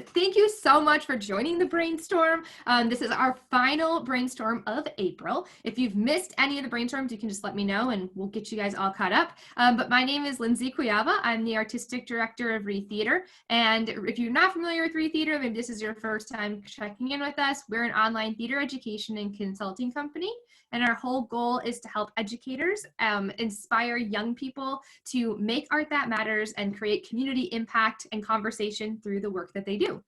Thank you so much for joining the brainstorm. This is our final brainstorm of April. If you've missed any of the brainstorms, you can just let me know and we'll get you guys all caught up. But my name is Lindsay Cuyava. I'm the artistic director of Re Theater. And if you're not familiar with Re Theater, maybe this is your first time checking in with us. We're an online theater education and consulting company. And our whole goal is to help educators inspire young people to make art that matters and create community impact and conversation through the work that they do.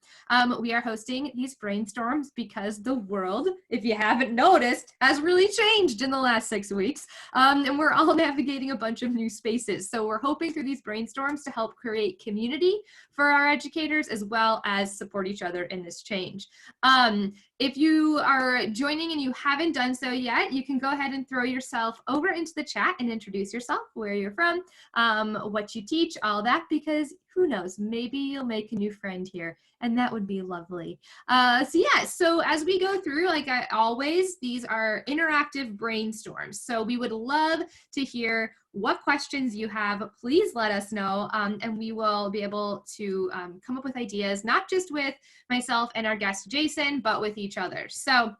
We are hosting these brainstorms because the world, if you haven't noticed, has really changed in the last 6 weeks. And we're all navigating a bunch of new spaces. So we're hoping through these brainstorms to help create community for our educators as well as support each other in this change. If you are joining and you haven't done so yet, you can go ahead and throw yourself over into the chat and introduce yourself, where you're from, what you teach, all that, because who knows, maybe you'll make a new friend here, and that would be lovely. So as we go through, like I always, these are interactive brainstorms. So we would love to hear what questions you have. Please let us know, and we will be able to come up with ideas, not just with myself and our guest Jason, but with each other. So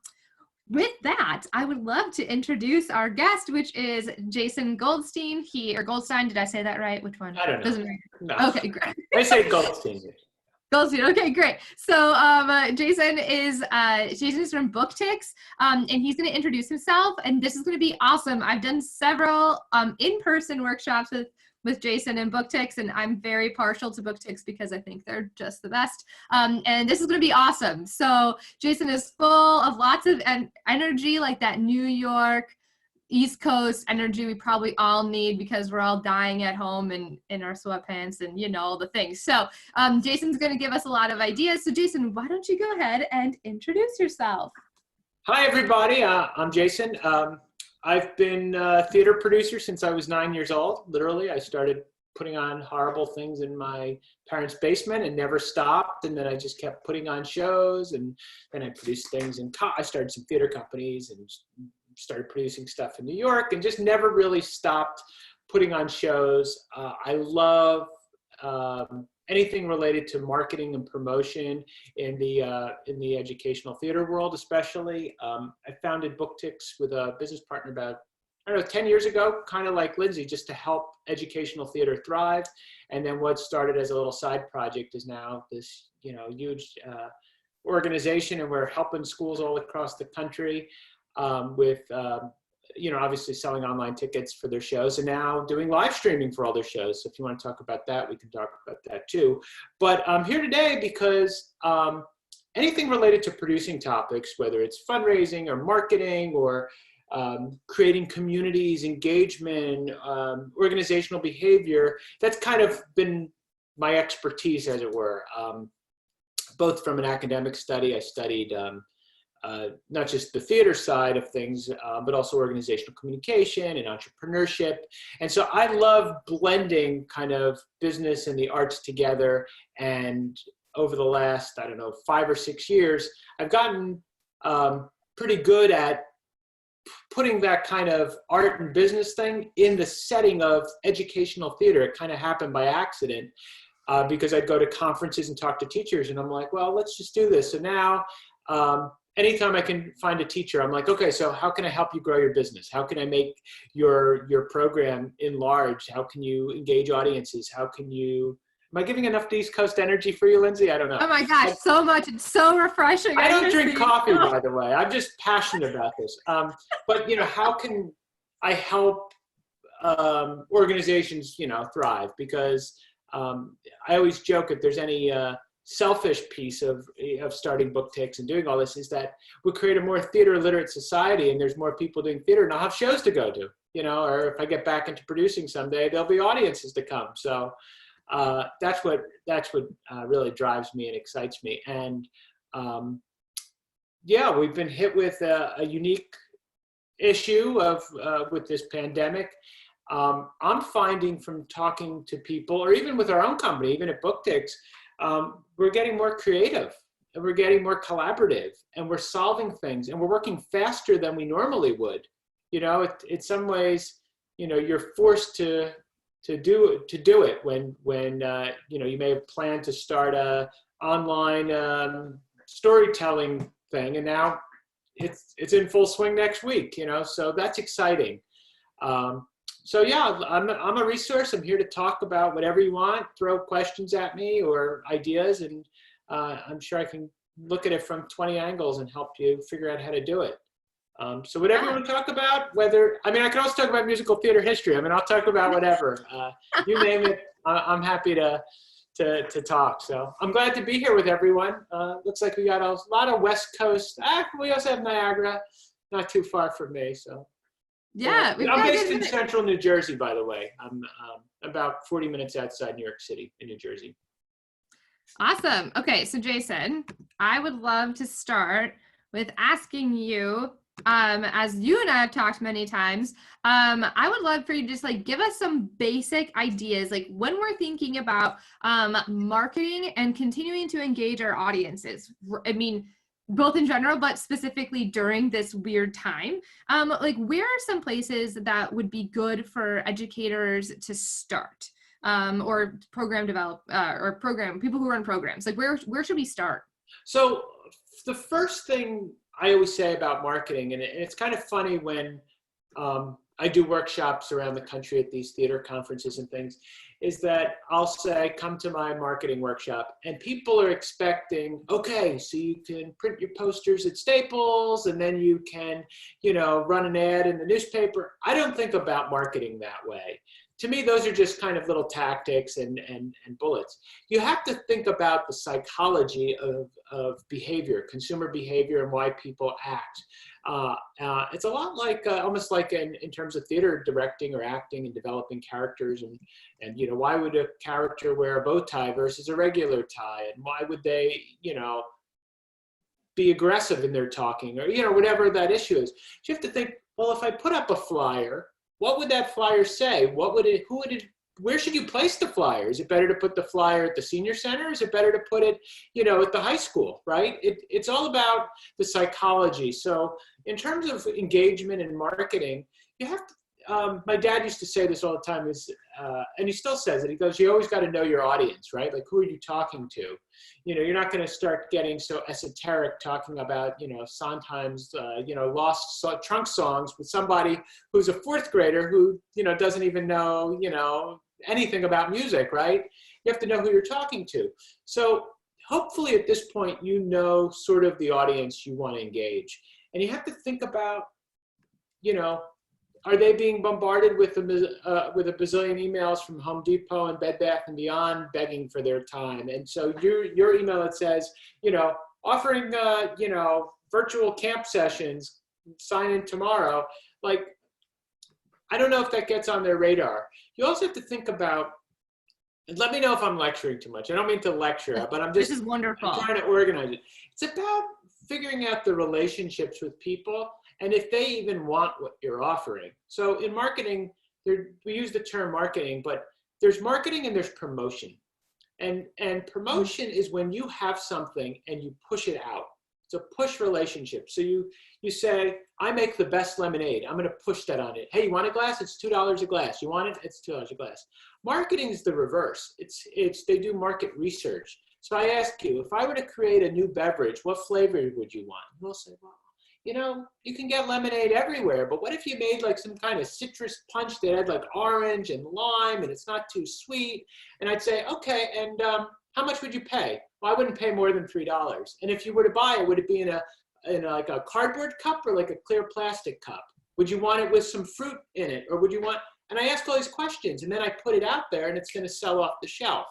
with that, I would love to introduce our guest, which is Jason Goldstein. Goldstein, did I say that right? Which one? I don't know. Doesn't matter. No. Okay, great. I say Goldstein. Goldstein. Okay, great. So Jason is from BookTix, and he's going to introduce himself. And this is going to be awesome. I've done several in-person workshops with Jason and BookTix, and I'm very partial to BookTix because I think they're just the best. And this is going to be awesome. So Jason is full of lots of energy, like that New York East Coast energy we probably all need because we're all dying at home and in our sweatpants and, you know, all the things. So Jason's going to give us a lot of ideas. So Jason, why don't you go ahead and introduce yourself? Hi, everybody. I'm Jason. I've been a theater producer since I was 9 years old. Literally, I started putting on horrible things in my parents' basement and never stopped. And then I just kept putting on shows, and then I produced things I started some theater companies and started producing stuff in New York, and just never really stopped putting on shows. I love anything related to marketing and promotion in the educational theater world, especially. I founded BookTix with a business partner about, 10 years ago, kind of like Lindsay, just to help educational theater thrive. And then what started as a little side project is now this, huge organization, and we're helping schools all across the country with obviously selling online tickets for their shows, and now doing live streaming for all their shows. So if you want to talk about that, we can talk about that too. But I'm here today because anything related to producing topics, whether it's fundraising or marketing or creating communities, engagement, organizational behavior, that's kind of been my expertise, as it were. Both from an academic study, I studied not just the theater side of things, but also organizational communication and entrepreneurship. And so I love blending kind of business and the arts together. And over the last, 5 or 6 years, I've gotten pretty good at putting that kind of art and business thing in the setting of educational theater. It kind of happened by accident because I'd go to conferences and talk to teachers, and I'm like, well, let's just do this. So now, anytime I can find a teacher, I'm like, okay, so how can I help you grow your business? How can I make your program enlarge? How can you engage audiences? How can you, am I giving enough East Coast energy for you, Lindsay? I don't know. Oh my gosh, so much. It's so refreshing. I don't drink coffee, by the way. I'm just passionate about this. But, how can I help organizations, thrive? Because I always joke, if there's any selfish piece of starting BookTix and doing all this, is that we create a more theater literate society, and there's more people doing theater, and I'll have shows to go to, or if I get back into producing someday, there'll be audiences to come. So that's what really drives me and excites me. And we've been hit with a unique issue of with this pandemic. I'm finding from talking to people, or even with our own company, even at BookTix, we're getting more creative, and we're getting more collaborative, and we're solving things, and we're working faster than we normally would. In some ways, you're forced to do it when you may have planned to start a online storytelling thing, and now it's in full swing next week. So that's exciting. So yeah, I'm a resource. I'm here to talk about whatever you want. Throw questions at me or ideas, and I'm sure I can look at it from 20 angles and help you figure out how to do it. So whatever you want to talk about, I can also talk about musical theater history. I'll talk about whatever. You name it, I'm happy to talk. So I'm glad to be here with everyone. Looks like we got a lot of West Coast. We also have Niagara, not too far from me. So yeah, I'm based in central New Jersey, by the way. I'm about 40 minutes outside New York City in New Jersey. Awesome. Okay, so Jason, I would love to start with asking you, as you and I have talked many times, I would love for you to just give us some basic ideas, when we're thinking about marketing and continuing to engage our audiences. Both in general, but specifically during this weird time. Where are some places that would be good for educators to start? Or people who run programs, where should we start? So the first thing I always say about marketing, and it's kind of funny when I do workshops around the country at these theater conferences and things, is that I'll say, come to my marketing workshop, and people are expecting, okay, so you can print your posters at Staples, and then you can, run an ad in the newspaper. I don't think about marketing that way. To me, those are just kind of little tactics and bullets. You have to think about the psychology of behavior, consumer behavior, and why people act. It's a lot like, almost like in terms of theater directing or acting and developing characters, and why would a character wear a bow tie versus a regular tie, and why would they, be aggressive in their talking, or whatever that issue is. You have to think, well, if I put up a flyer, what would that flyer say? Where should you place the flyer? Is it better to put the flyer at the senior center? Is it better to put it, at the high school, right? It's all about the psychology. So in terms of engagement and marketing, you have to, my dad used to say this all the time, and he still says it. He goes, you always got to know your audience, right? Who are you talking to? You're not going to start getting so esoteric talking about, Sondheim's, lost trunk songs with somebody who's a fourth grader who, doesn't even know, anything about music, right? You have to know who you're talking to. So hopefully at this point, sort of the audience you want to engage. And you have to think about, are they being bombarded with a bazillion emails from Home Depot and Bed Bath & Beyond begging for their time? And so your email that says, offering, virtual camp sessions, sign in tomorrow. I don't know if that gets on their radar. You also have to think about, and let me know if I'm lecturing too much. I don't mean to lecture, but This is wonderful. I'm trying to organize it. It's about figuring out the relationships with people and if they even want what you're offering. So in marketing, we use the term marketing, but there's marketing and there's promotion. And promotion is when you have something and you push it out. It's a push relationship. So you say, I make the best lemonade. I'm going to push that on it. Hey, you want a glass? It's $2 a glass. You want it? It's $2 a glass. Marketing is the reverse. They do market research. So I ask you, if I were to create a new beverage, what flavor would you want? And they'll say, well, you can get lemonade everywhere, but what if you made some kind of citrus punch that had orange and lime and it's not too sweet? And I'd say, okay, and how much would you pay? Well, I wouldn't pay more than $3. And if you were to buy it, would it be in a cardboard cup or a clear plastic cup? Would you want it with some fruit in it? Or would you want, and I ask all these questions and then I put it out there and it's going to sell off the shelf.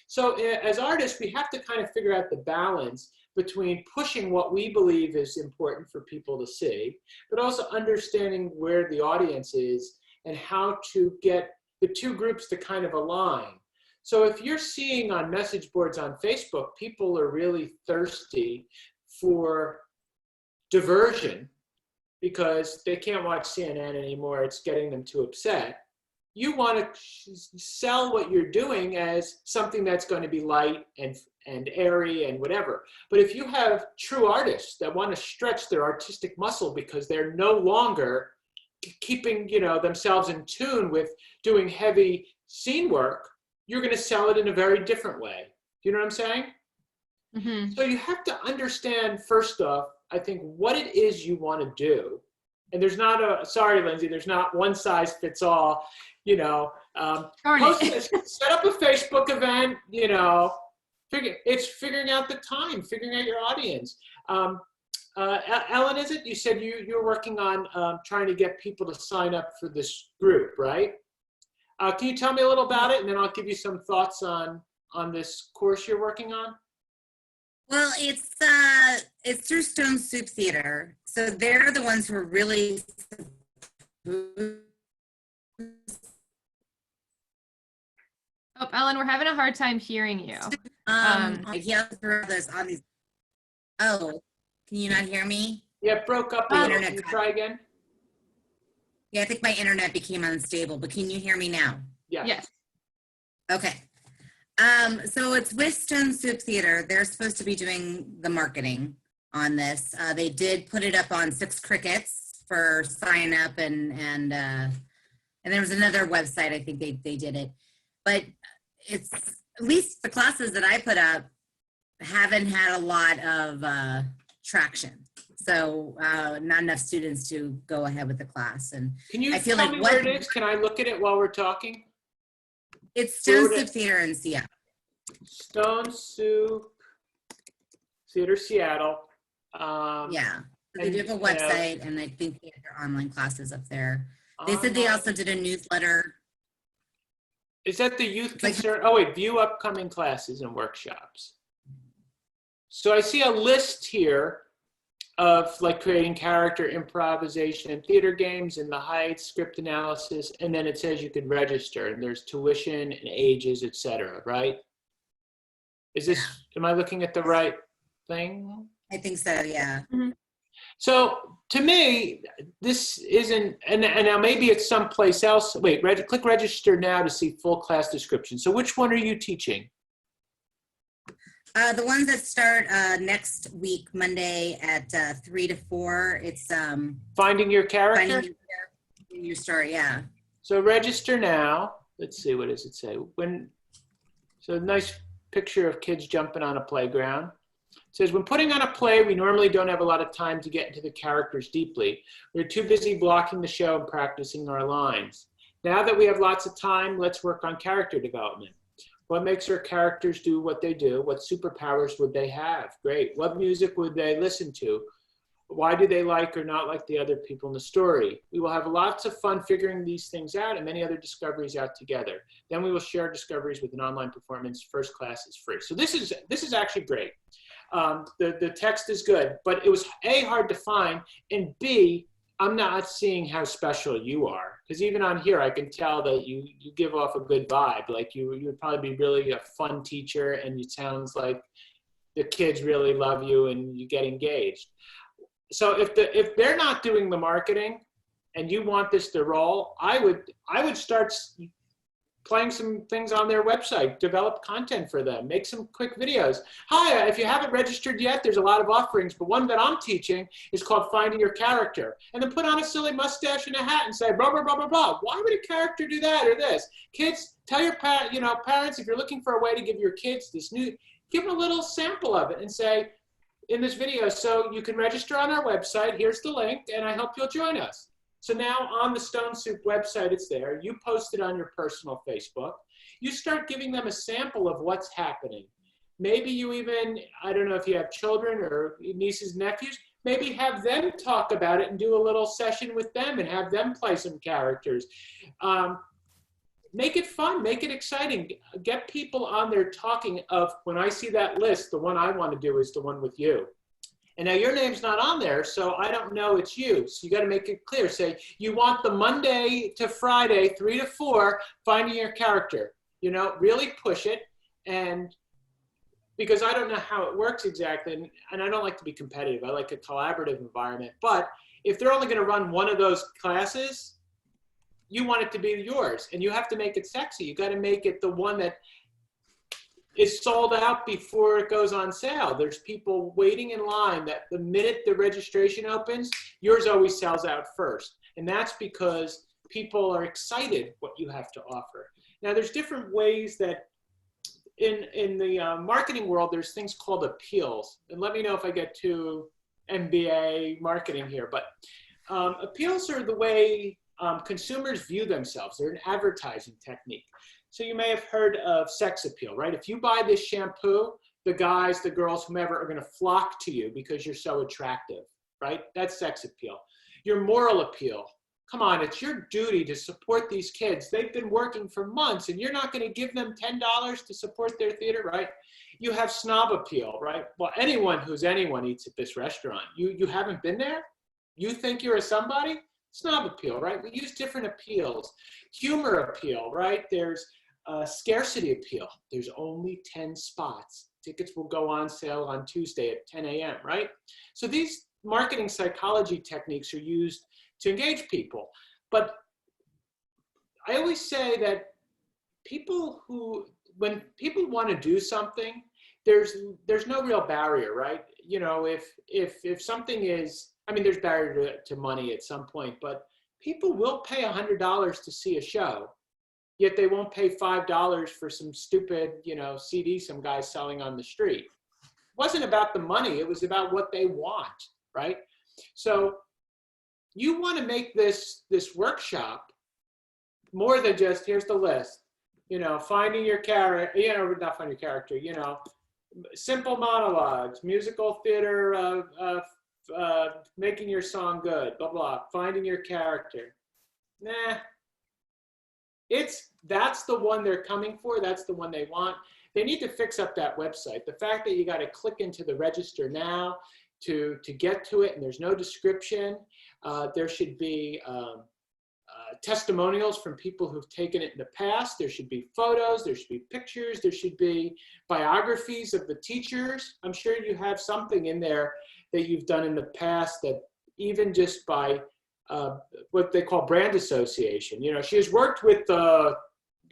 So as artists, we have to kind of figure out the balance between pushing what we believe is important for people to see, but also understanding where the audience is and how to get the two groups to kind of align. So if you're seeing on message boards on Facebook, people are really thirsty for diversion because they can't watch CNN anymore, it's getting them too upset. You want to sell what you're doing as something that's going to be light and airy and whatever. But if you have true artists that want to stretch their artistic muscle because they're no longer keeping themselves in tune with doing heavy scene work, you're going to sell it in a very different way. Do you know what I'm saying? Mm-hmm. So you have to understand, first off, I think, what it is you want to do. And there's not a, sorry, Lindsay, there's not one size fits all, you know. Darn it. Set up a Facebook event, you know, it's figuring out the time, figuring out your audience. Ellen, is it? You said you're working on trying to get people to sign up for this group, right? Can you tell me a little about it, and then I'll give you some thoughts on this course you're working on? Well, it's through Stone Soup Theater, so they're the ones who are really. Oh, Ellen, we're having a hard time hearing you. Yeah, there's on these. Oh, can you not hear me? Yeah, it broke up a little. Can you try again? Yeah, I think my internet became unstable, but can you hear me now? Yeah. Yes. Okay. So it's with Stone Soup Theater. They're supposed to be doing the marketing on this. They did put it up on Six Crickets for sign up, and there was another website. I think they did it, but it's at least the classes that I put up haven't had a lot of traction. So not enough students to go ahead with the class. And can you I feel tell like me where it is? Can I look at it while we're talking? It's Stone Soup Theater in Seattle. Stone Soup Theater, Seattle. Yeah, so they do have a website, and I think they have their online classes up there. They said they also did a newsletter. Is that the youth concern? Oh wait, view upcoming classes and workshops. So I see a list here of like creating character, improvisation, and theater games in the Heights, script analysis, and then it says you can register, and there's tuition and ages, etc. Right? Is this? Am I looking at the right thing? I think so. Yeah. Mm-hmm. So to me, this isn't, and now maybe it's someplace else. Wait, click register now to see full class description. So which one are you teaching? The ones that start next week, Monday at 3 to 4. It's Finding your character. finding your story. Yeah. So register now. Let's see, what does it say? So nice picture of kids jumping on a playground. It says, when putting on a play, we normally don't have a lot of time to get into the characters deeply. We're too busy blocking the show and practicing our lines. Now that we have lots of time, let's work on character development. What makes our characters do what they do? What superpowers would they have? Great. What music would they listen to? Why do they like or not like the other people in the story? We will have lots of fun figuring these things out and many other discoveries out together. Then we will share discoveries with an online performance. First class is free. So this is actually great. The text is good, but it was A, hard to find, and B, I'm not seeing how special you are. Because even on here, I can tell that you give off a good vibe. Like you would probably be really a fun teacher, and it sounds like the kids really love you and you get engaged. So if they're not doing the marketing and you want this to roll, I would start playing some things on their website, develop content for them, make some quick videos. Hi, if you haven't registered yet, there's a lot of offerings, but one that I'm teaching is called Finding Your Character. And then put on a silly mustache and a hat and say, blah, blah, blah, blah, blah. Why would a character do that or this? Kids, tell your parents, if you're looking for a way to give your kids this new, give them a little sample of it and say, in this video, so you can register on our website, here's the link, and I hope you'll join us. So now on the Stone Soup website, it's there. You post it on your personal Facebook. You start giving them a sample of what's happening. Maybe you even, I don't know if you have children or nieces, nephews, maybe have them talk about it and do a little session with them and have them play some characters. Make it fun, make it exciting. Get people on there talking of, when I see that list, the one I want to do is the one with you. And now your name's not on there, so I don't know it's you. So you got to make it clear. Say, you want the Monday to Friday, 3 to 4, finding your character. You know, really push it. And because I don't know how it works exactly, and I don't like to be competitive. I like a collaborative environment. But if they're only going to run one of those classes, you want it to be yours. And you have to make it sexy. You got to make it the one that is sold out before it goes on sale. There's people waiting in line that the minute the registration opens, yours always sells out first. And that's because people are excited what you have to offer. Now there's different ways that in the marketing world, there's things called appeals. And let me know if I get too MBA marketing here, but appeals are the way consumers view themselves. They're an advertising technique. So you may have heard of sex appeal, right? If you buy this shampoo, the guys, the girls, whomever are going to flock to you because you're so attractive, right? That's sex appeal. Your moral appeal. Come on, it's your duty to support these kids. They've been working for months and you're not going to give them $10 to support their theater, right? You have snob appeal, right? Well, anyone who's anyone eats at this restaurant. You haven't been there? You think you're a somebody? Snob appeal, right? We use different appeals. Humor appeal, right? There's scarcity appeal. There's only 10 spots. Tickets will go on sale on Tuesday at 10 a.m., right? So these marketing psychology techniques are used to engage people. But I always say that when people want to do something, there's no real barrier, right? You know, if something is, I mean, there's barrier to money at some point, but people will pay $100 to see a show, yet they won't pay $5 for some stupid, you know, CD some guy's selling on the street. It wasn't about the money, it was about what they want, right? So you want to make this workshop more than just, here's the list, you know, finding your character, you know, not finding your character, you know, simple monologues, musical theater, making your song good, blah, blah, finding your character. Nah, that's the one they're coming for. That's the one they want. They need to fix up that website. The fact that you got to click into the register now to get to it and there's no description. There should be testimonials from people who've taken it in the past. There should be photos, there should be pictures, there should be biographies of the teachers. I'm sure you have something in there that you've done in the past that even just by what they call brand association. You know, she has worked with the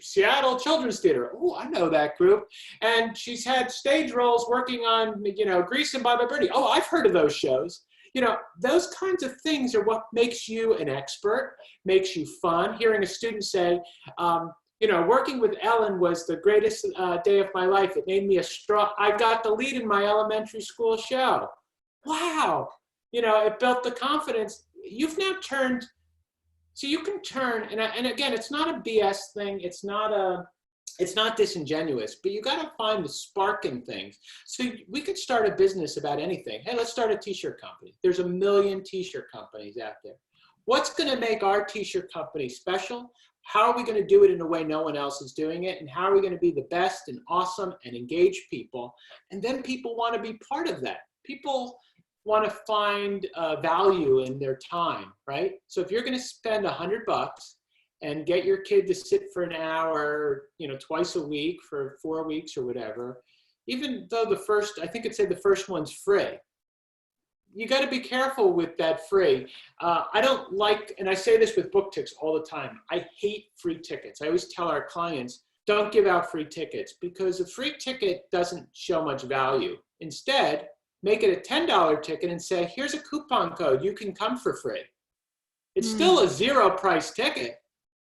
Seattle Children's Theater. Oh, I know that group. And she's had stage roles working on, you know, Grease and Bye Bye Birdie. Oh, I've heard of those shows. You know, those kinds of things are what makes you an expert, makes you fun. Hearing a student say, you know, working with Ellen was the greatest day of my life. It made me I got the lead in my elementary school show. Wow. You know, it built the confidence. You've now turned, so you can turn, and again, it's not a BS thing. It's not disingenuous, but you got to find the spark in things. So we could start a business about anything. Hey, let's start a t-shirt company. There's a million t-shirt companies out there. What's going to make our t-shirt company special? How are we going to do it in a way no one else is doing it? And how are we going to be the best and awesome and engage people? And then people want to be part of that. People want to find value in their time, right? So if you're going to spend $100 and get your kid to sit for an hour, you know, twice a week for 4 weeks or whatever, even though I think it'd say the first one's free. You got to be careful with that free. I don't like, and I say this with book tickets all the time, I hate free tickets. I always tell our clients, don't give out free tickets because a free ticket doesn't show much value. Instead, make it a $10 ticket and say, here's a coupon code, you can come for free. It's still a zero price ticket,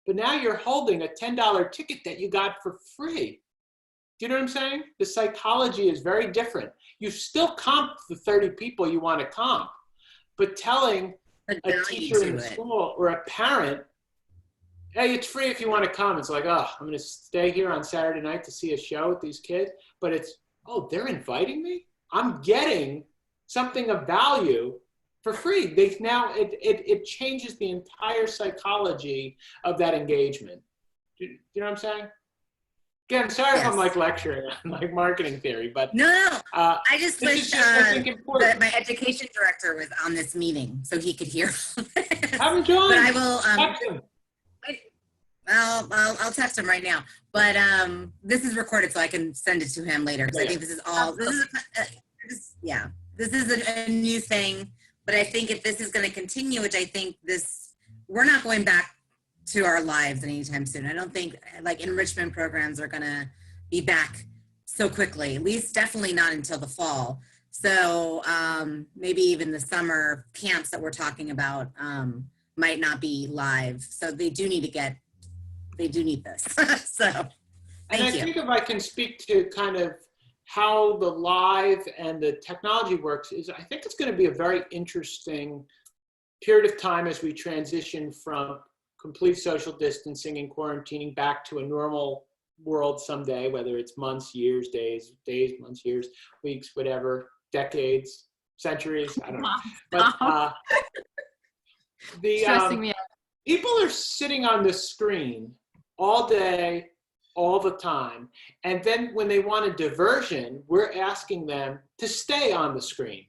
but now you're holding a $10 ticket that you got for free. Do you know what I'm saying? The psychology is very different. You still comp the 30 people you want to comp, but telling a teacher in the school or a parent, hey, it's free if you want to come. It's like, oh, I'm going to stay here on Saturday night to see a show with these kids. But it's, oh, they're inviting me? I'm getting something of value for free. It changes the entire psychology of that engagement. Do you know what I'm saying? Again, sorry if I'm like lecturing on like marketing theory, but no. I just wish that my education director was on this meeting so he could hear. Have him join. But I will. I'll text him right now. But this is recorded, so I can send it to him later. Because I think this is all. This is a new thing. But I think if this is going to continue, which I think we're not going back to our lives anytime soon. I don't think like enrichment programs are going to be back so quickly. At least, definitely not until the fall. So maybe even the summer camps that we're talking about might not be live. So they do need this. So And I Thank you. think if I can speak to kind of how the live and the technology works is I think it's going to be a very interesting period of time as we transition from complete social distancing and quarantining back to a normal world someday, whether it's months, years, days, months, years, weeks, whatever, decades, centuries, I don't know. But Stressing me out. people are sitting on the screen all day, all the time. And then when they want a diversion, we're asking them to stay on the screen.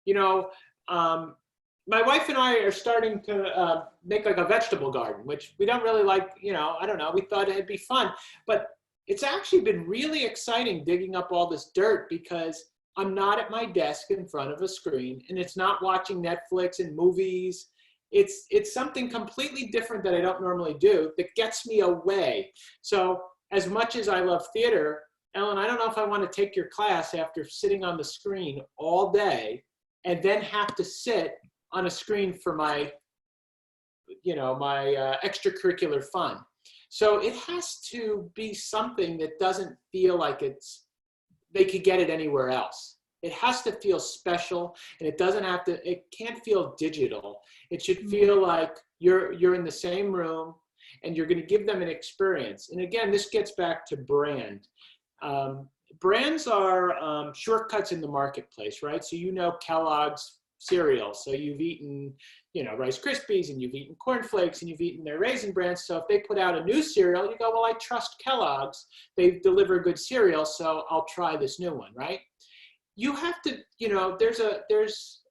You know, my wife and I are starting to make like a vegetable garden, which we don't really like, you know, I don't know, we thought it'd be fun. But it's actually been really exciting digging up all this dirt because I'm not at my desk in front of a screen and it's not watching Netflix and movies. It's something completely different that I don't normally do that gets me away. So as much as I love theater, Ellen, I don't know if I want to take your class after sitting on the screen all day and then have to sit on a screen for my, you know, my extracurricular fun. So it has to be something that doesn't feel like they could get it anywhere else. It has to feel special, and it doesn't have to, it can't feel digital. It should feel like you're in the same room and you're going to give them an experience. And again, this gets back to brand. Brands are shortcuts in the marketplace, right? So you know Kellogg's cereal. So you've eaten, you know, Rice Krispies and you've eaten Corn Flakes and you've eaten their Raisin Bran. So if they put out a new cereal, you go, well, I trust Kellogg's. They deliver good cereal, so I'll try this new one, right? You have to, you know,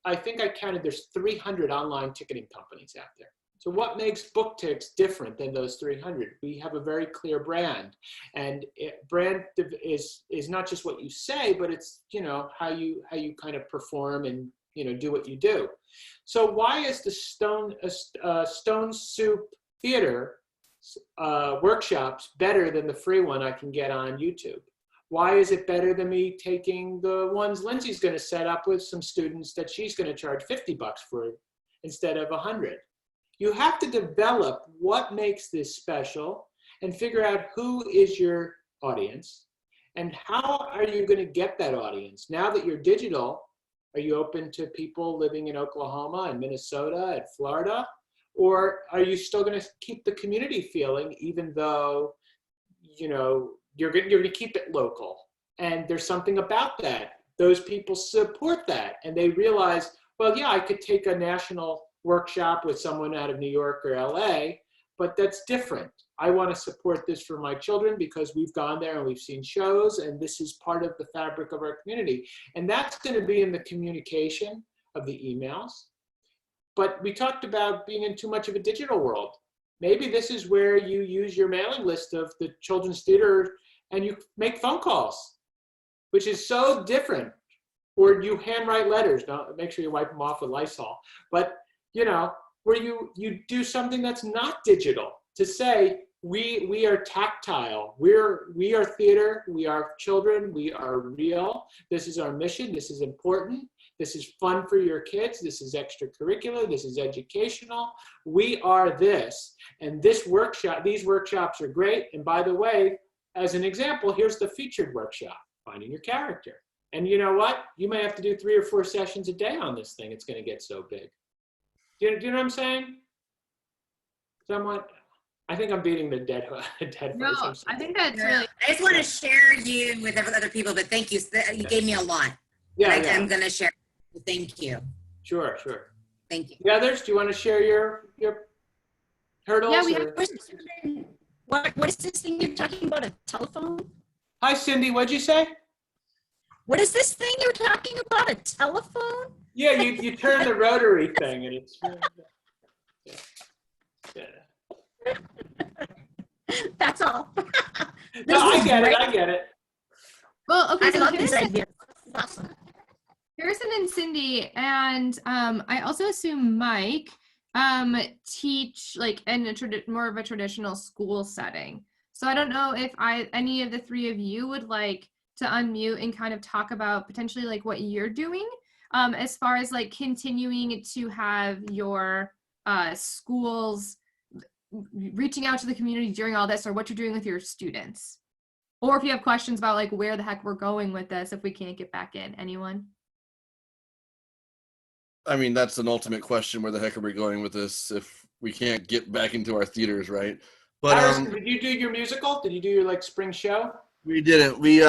I think I counted, there's 300 online ticketing companies out there. So what makes BookTix different than those 300? We have a very clear brand, and brand is not just what you say, but it's, you know, how you kind of perform and, you know, do what you do. So why is the Stone Soup Theater workshops better than the free one I can get on YouTube? Why is it better than me taking the ones Lindsay's going to set up with some students that she's going to charge $50 for instead of 100? You have to develop what makes this special and figure out who is your audience and how are you going to get that audience. Now that you're digital, are you open to people living in Oklahoma and Minnesota and Florida? Or are you still going to keep the community feeling even though, you know, you're going to keep it local? And there's something about that. Those people support that and they realize, well, yeah, I could take a national workshop with someone out of New York or LA, but that's different. I want to support this for my children because we've gone there and we've seen shows and this is part of the fabric of our community. And that's going to be in the communication of the emails. But we talked about being in too much of a digital world. Maybe this is where you use your mailing list of the children's theater and you make phone calls, which is so different. Or you handwrite letters. Now, make sure you wipe them off with Lysol. But, you know, where you do something that's not digital to say, we are tactile. We are theater. We are children. We are real. This is our mission. This is important. This is fun for your kids. This is extracurricular. This is educational. We are this. And these workshops are great. And by the way, as an example, here's the featured workshop, finding your character. And you know what? You may have to do 3 or 4 sessions a day on this thing. It's going to get so big. Do you know what I'm saying? Somewhat. I think I'm beating the dead horse. No, I think that's really. I just want to share you with other people, but thank you. You gave me a lot. Yeah, I'm going to share. Thank you. Sure. Thank you. The others, do you want to share your hurdles? Yeah, we have. What is this thing you're talking about? A telephone? Hi, Cindy. What'd you say? What is this thing you're talking about? A telephone? Yeah, you turn the rotary thing, and it's. Yeah. That's all. No, I get it. Well, okay. I So love this idea. Awesome. Harrison and Cindy, and I also assume Mike teach like in a more of a traditional school setting. So I don't know if any of the 3 of you would like to unmute and kind of talk about potentially like what you're doing as far as like continuing to have your schools reaching out to the community during all this, or what you're doing with your students. Or if you have questions about like where the heck we're going with this, if we can't get back in. Anyone? I mean, that's an ultimate question. Where the heck are we going with this if we can't get back into our theaters, right? But Harrison, did you do your musical? Did you do your like spring show? we didn't. We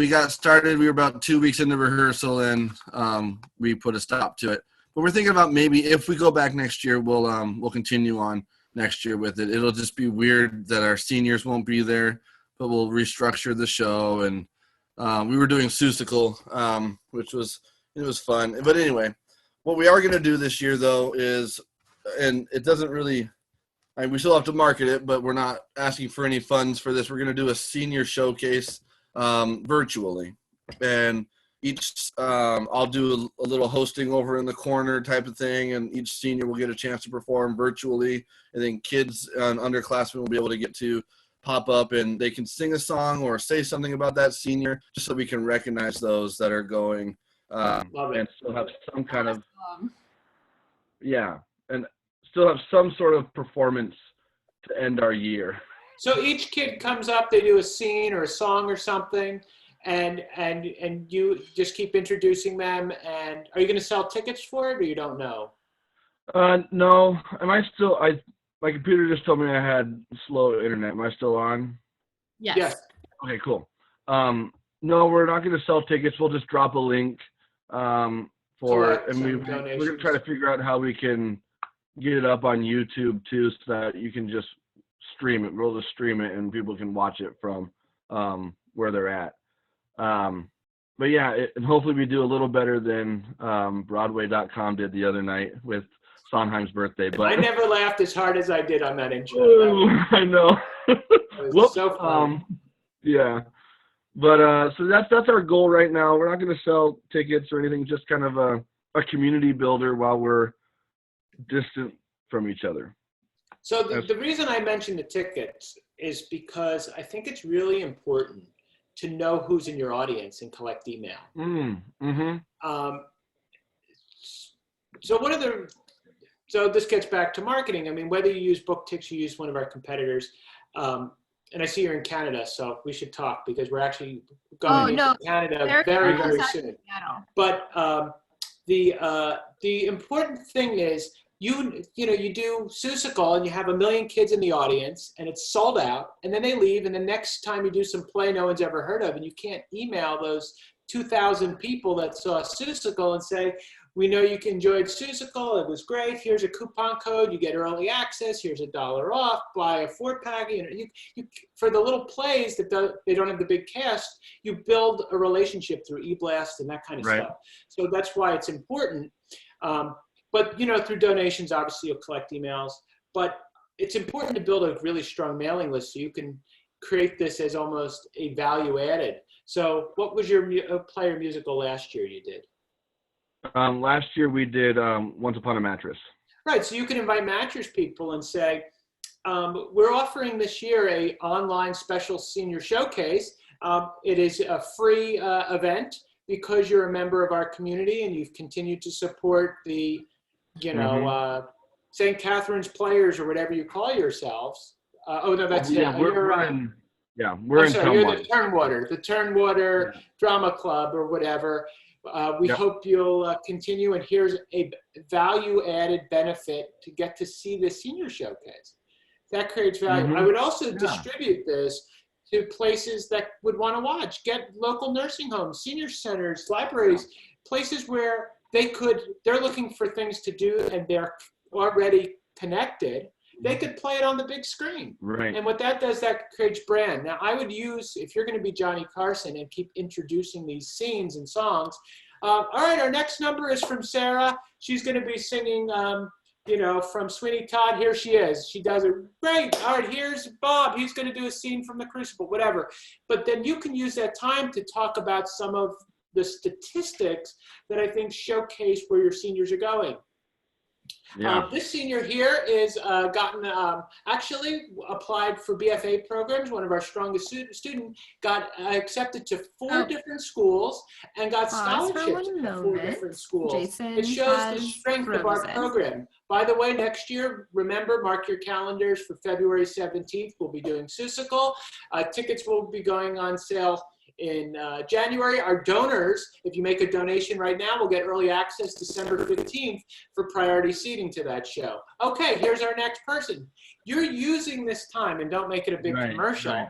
got started. We were about 2 weeks into rehearsal, and we put a stop to it. But we're thinking about maybe if we go back next year, we'll continue on next year with it. It'll just be weird that our seniors won't be there, but we'll restructure the show. And we were doing Seussical, which was fun. But anyway, what we are going to do this year though is, and it doesn't really. We still have to market it, but we're not asking for any funds for this. We're going to do a senior showcase virtually. And I'll do a little hosting over in the corner type of thing, and each senior will get a chance to perform virtually. And then kids and underclassmen will be able to get to pop up, and they can sing a song or say something about that senior, just so we can recognize those that are going and still have some kind of, and still have some sort of performance to end our year. So each kid comes up, they do a scene or a song or something, and you just keep introducing them. And are you going to sell tickets for it, or you don't know? No. My computer just told me I had slow internet. Am I still on? Yes. Okay, cool. No, we're not going to sell tickets. We'll just drop a link we're going to try to figure out how we can get it up on YouTube too, so that you can just stream it. We'll just stream it and people can watch it from where they're at. But yeah, and hopefully we do a little better than Broadway.com did the other night with Sondheim's birthday. But I never laughed as hard as I did on that intro. I know. It was so funny. Yeah. But so that's our goal right now. We're not going to sell tickets or anything, just kind of a community builder while we're distant from each other. So the reason I mentioned the tickets is because I think it's really important to know who's in your audience and collect email. So this gets back to marketing. I mean, whether you use BookTix, you use one of our competitors, and I see you're in Canada, so we should talk because we're actually going to Canada very, very soon. But the important thing is you do Seussical and you have 1 million kids in the audience and it's sold out, and then they leave, and the next time you do some play no one's ever heard of, and you can't email those 2,000 people that saw Seussical and say, we know you enjoyed Seussical, it was great, here's a coupon code, you get early access, here's $1 off, buy a 4-pack. You for the little plays that they don't have the big cast, you build a relationship through e-blast and that kind of stuff. So that's why it's important. But through donations, obviously you'll collect emails, but it's important to build a really strong mailing list so you can create this as almost a value added. So what was your play or musical last year you did? Last year we did Once Upon a Mattress. Right, so you can invite mattress people and say, we're offering this year a online special senior showcase. It is a free event because you're a member of our community and you've continued to support the, St. Catherine's Players or whatever you call yourselves. We're in Turnwater. You're the Turnwater Drama Club or whatever. We hope you'll continue, and here's a value-added benefit to get to see the senior showcase. That creates value. I would also distribute this to places that would want to watch. Get local nursing homes, senior centers, libraries, places where they're looking for things to do and they're already connected. They could play it on the big screen. Right. And what that does, that creates brand. Now, I would use, if you're going to be Johnny Carson and keep introducing these scenes and songs, all right, our next number is from Sarah. She's going to be singing, from Sweeney Todd. Here she is. She does it great. All right, here's Bob. He's going to do a scene from The Crucible, whatever. But then you can use that time to talk about some of the statistics that I think showcase where your seniors are going. Yeah. This senior here is actually applied for BFA programs. One of our strongest students got accepted to 4 different schools and got Pause for scholarships one at 4 moment. different schools. Jason It shows the has strength of our frozen. program. By the way, next year, remember, mark your calendars for February 17th. We'll be doing Seussical. Tickets will be going on sale in January. Our donors, if you make a donation right now, will get early access December 15th for priority seating to that show. Okay, here's our next person. You're using this time, and don't make it a big commercial,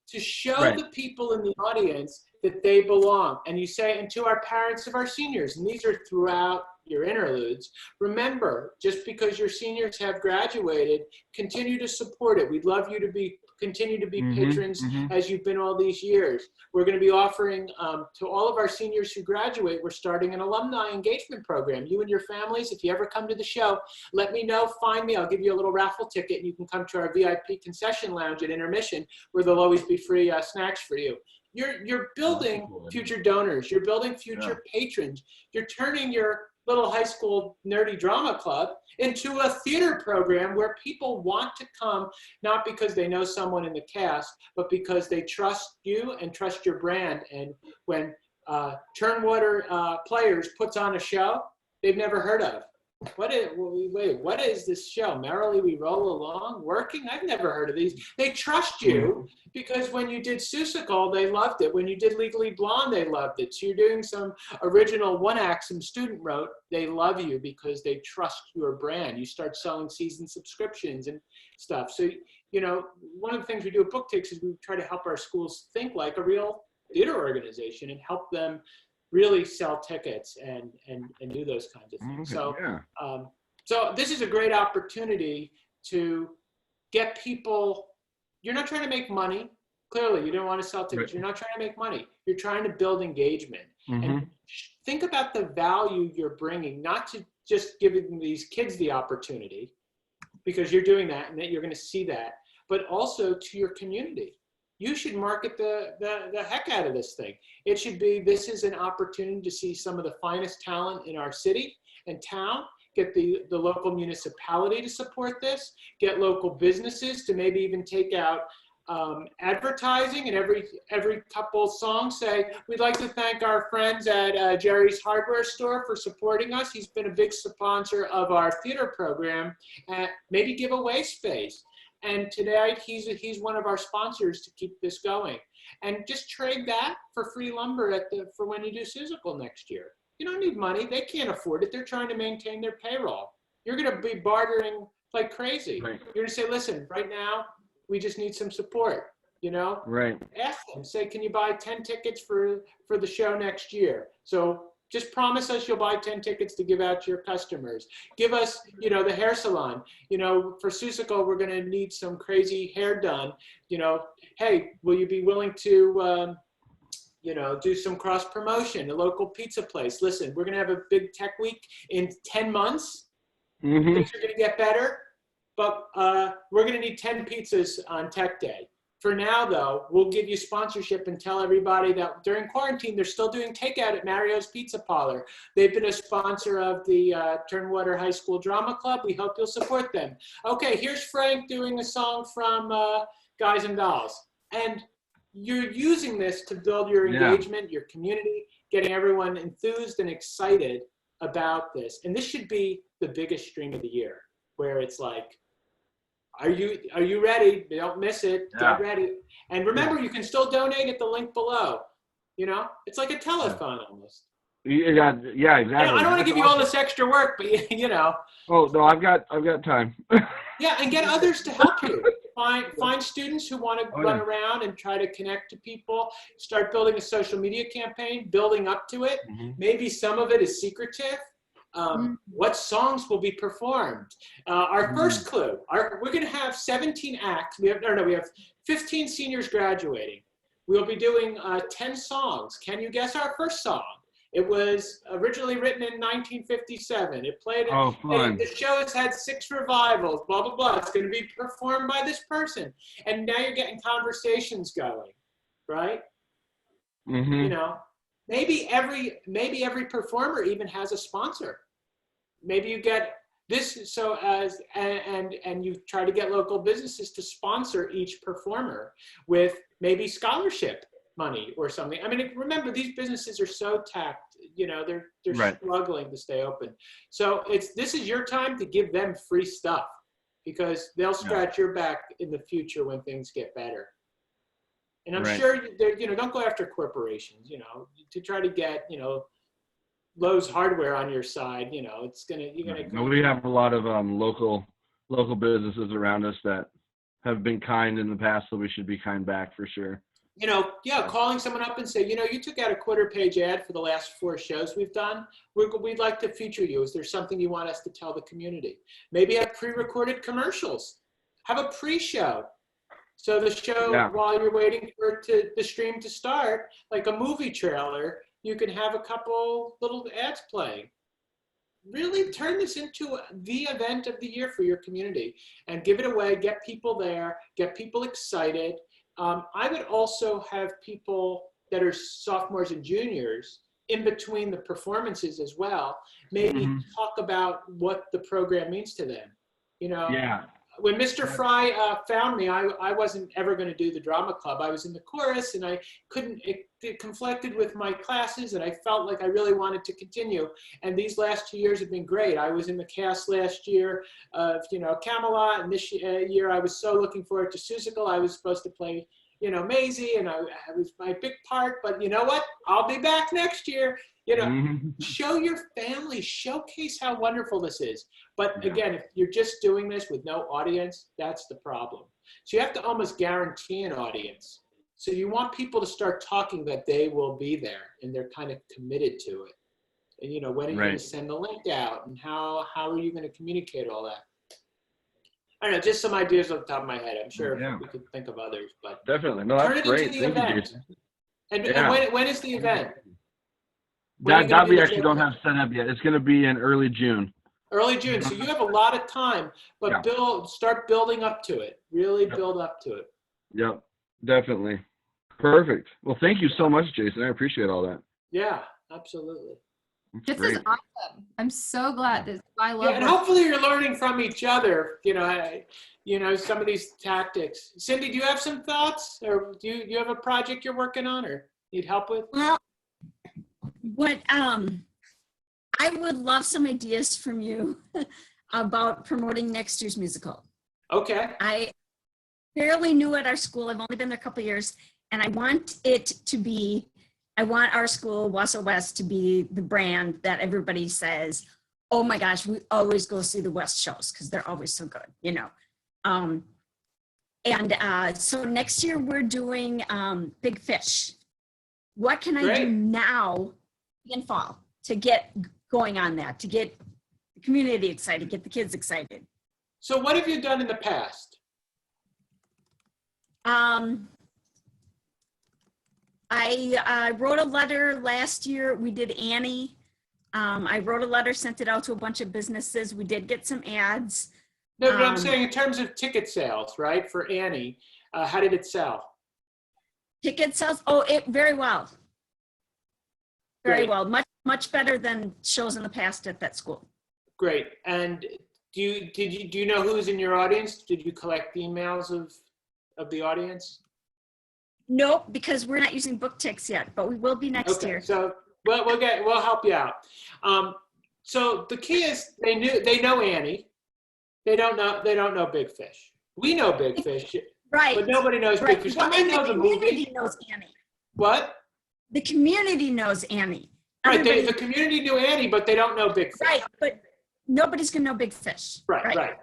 to show the people in the audience that they belong. And you say, and to our parents of our seniors, and these are throughout your interludes, remember, just because your seniors have graduated, continue to support it. We'd love you to continue to be patrons as you've been all these years. We're going to be offering to all of our seniors who graduate, we're starting an alumni engagement program. You and your families, if you ever come to the show, let me know, find me, I'll give you a little raffle ticket and you can come to our VIP concession lounge at intermission where there'll always be free snacks for you. You're building future donors, you're building future patrons, you're turning your little high school nerdy drama club into a theater program where people want to come, not because they know someone in the cast, but because they trust you and trust your brand. And when Turnwater Players puts on a show they've never heard of, what is this show? Merrily We Roll Along? Working? I've never heard of these. They trust you because when you did Seussical, they loved it. When you did Legally Blonde, they loved it. So you're doing some original one-act some student wrote. They love you because they trust your brand. You start selling season subscriptions and stuff. So, you know, one of the things we do at Book Takes is we try to help our schools think like a real theater organization and help them really sell tickets and do those kinds of things. So, so this is a great opportunity to get people. You're not trying to make money. Clearly, you don't want to sell tickets. You're not trying to make money. You're trying to build engagement. And think about the value you're bringing, not to just giving these kids the opportunity, because you're doing that and that you're going to see that, but also to your community. You should market the heck out of this thing. It should be, this is an opportunity to see some of the finest talent in our city and town, get the local municipality to support this, get local businesses to maybe even take out advertising, and every couple songs say, we'd like to thank our friends at Jerry's Hardware Store for supporting us. He's been a big sponsor of our theater program. Maybe give away space. And today he's one of our sponsors to keep this going. And just trade that for free lumber for when you do Seussical next year. You don't need money. They can't afford it. They're trying to maintain their payroll. You're going to be bartering like crazy. You're going to say, listen, right now, we just need some support, you know? Ask them, say, can you buy 10 tickets for the show next year? So just promise us you'll buy 10 tickets to give out to your customers. Give us, you know, the hair salon. You know, for Seussical, we're going to need some crazy hair done. You know, hey, will you be willing to, you know, do some cross promotion, a local pizza place? Listen, we're going to have a big tech week in 10 months. Things are going to get better, but we're going to need 10 pizzas on tech day. For now, though, we'll give you sponsorship and tell everybody that during quarantine, they're still doing takeout at Mario's Pizza Parlor. They've been a sponsor of the Turnwater High School Drama Club. We hope you'll support them. Okay, here's Frank doing a song from Guys and Dolls. And you're using this to build your engagement, your community, getting everyone enthused and excited about this. And this should be the biggest stream of the year, where it's like, are you ready? Don't miss it. Get ready. And remember, you can still donate at the link below. You know, it's like a telethon almost. Yeah, exactly. I don't want to give you all this extra work, but you know. Oh no, I've got time. Yeah, and get others to help you. Find students who want to run around and try to connect to people. Start building a social media campaign, building up to it. Maybe some of it is secretive. What songs will be performed? Our first clue. We're going to have 17 acts. We have 15 seniors graduating. We'll be doing 10 songs. Can you guess our first song? It was originally written in 1957. It played. The show has had 6 revivals. Blah blah blah. It's going to be performed by this person, and now you're getting conversations going, right? You know. Maybe every performer even has a sponsor. Maybe you get And you try to get local businesses to sponsor each performer with maybe scholarship money or something. I mean, remember, these businesses are so taxed, they're Right. struggling to stay open. So this is your time to give them free stuff, because they'll scratch your back in the future when things get better. And I'm Right. sure, don't go after corporations, to try to get, Lowe's Hardware on your side, you're gonna. No, we have a lot of local businesses around us that have been kind in the past, so we should be kind back for sure. Calling someone up and say, you took out a 1/4-page ad for the last 4 shows we've done. We'd like to feature you. Is there something you want us to tell the community? Maybe have pre-recorded commercials. Have a pre-show. So the show, while you're waiting for the stream to start, like a movie trailer, you can have a couple little ads playing. Really turn this into the event of the year for your community and give it away, get people there, get people excited. I would also have people that are sophomores and juniors in between the performances as well, maybe talk about what the program means to them. When Mr. Fry found me, I wasn't ever going to do the drama club. I was in the chorus, and I couldn't, it conflicted with my classes, and I felt like I really wanted to continue. And these last 2 years have been great. I was in the cast last year of, Camelot, and this year I was so looking forward to Seussical. I was supposed to play, Maisie, and I was my big part, but you know what? I'll be back next year. Show your family, showcase how wonderful this is. But again, if you're just doing this with no audience, that's the problem. So you have to almost guarantee an audience. So you want people to start talking that they will be there and they're kind of committed to it. And when are you going to send the link out, and how are you going to communicate all that? I don't know, just some ideas off the top of my head. I'm sure we could think of others, but definitely. No, that's great. Turn it into the event. And when is the event? That we actually don't have set up yet. It's going to be in early June. Early June. So you have a lot of time, but start building up to it. Really build up to it. Yep, definitely. Perfect. Well, thank you so much, Jason. I appreciate all that. Yeah, absolutely. This is awesome. I'm so glad that I love. And hopefully you're learning from each other. Some of these tactics. Cindy, do you have some thoughts, or do you have a project you're working on, or need help with? Well, what I would love some ideas from you about promoting next year's musical. Okay. I fairly new at our school. I've only been there a couple of years, and I want our school, Wausau West, to be the brand that everybody says, oh my gosh, we always go see the West shows because they're always so good, So next year we're doing Big Fish. What can I do now in fall to get going on that, to get the community excited, get the kids excited? So what have you done in the past? I wrote a letter last year. We did Annie. I wrote a letter, sent it out to a bunch of businesses. We did get some ads. No, but I'm saying in terms of ticket sales, right, for Annie, how did it sell? Ticket sales? Oh, it very well. Very well. Much better than shows in the past at that school. Great. And do you know who's in your audience? Did you collect emails of the audience? Nope, because we're not using book ticks yet, but we will be next year. So we'll help you out. So the key is they know Annie. They don't know Big Fish. We know Big Fish, right? But nobody knows Big Fish. Well, I know the movie. The community knows Annie. What? The community knows Annie. Right. The community knew Annie, but they don't know Big Fish. Right, but nobody's gonna know Big Fish. Right.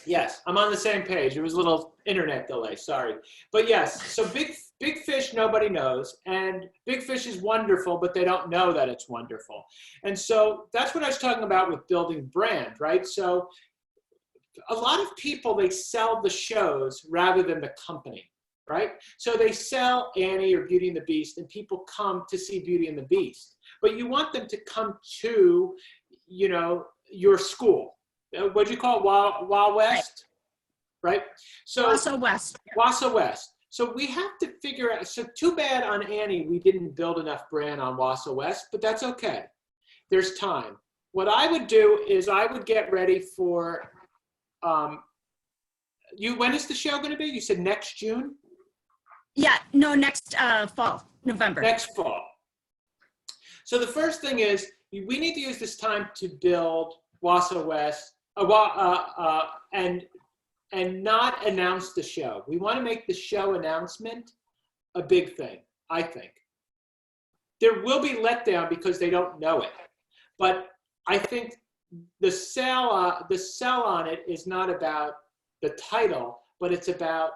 Yes, I'm on the same page. It was a little internet delay, sorry. But yes, so Big Fish nobody knows, and Big Fish is wonderful, but they don't know that it's wonderful. And so that's what I was talking about with building brand, right? So a lot of people, they sell the shows rather than the company, right? So they sell Annie or Beauty and the Beast, and people come to see Beauty and the Beast. But you want them to come to, your school. What'd you call it? Wild West? Right? So Wausau West. Wausau West. So we have to figure out, so too bad on Annie, we didn't build enough brand on Wausau West, but that's okay. There's time. what I would do is I would get ready for, when is the show going to be? You said next June? Yeah, no, next fall, November. Next fall. So the first thing is we need to use this time to build Wausau West and not announce the show. We want to make the show announcement a big thing, I think. There will be letdown because they don't know it. But I think the sell on it is not about the title, but it's about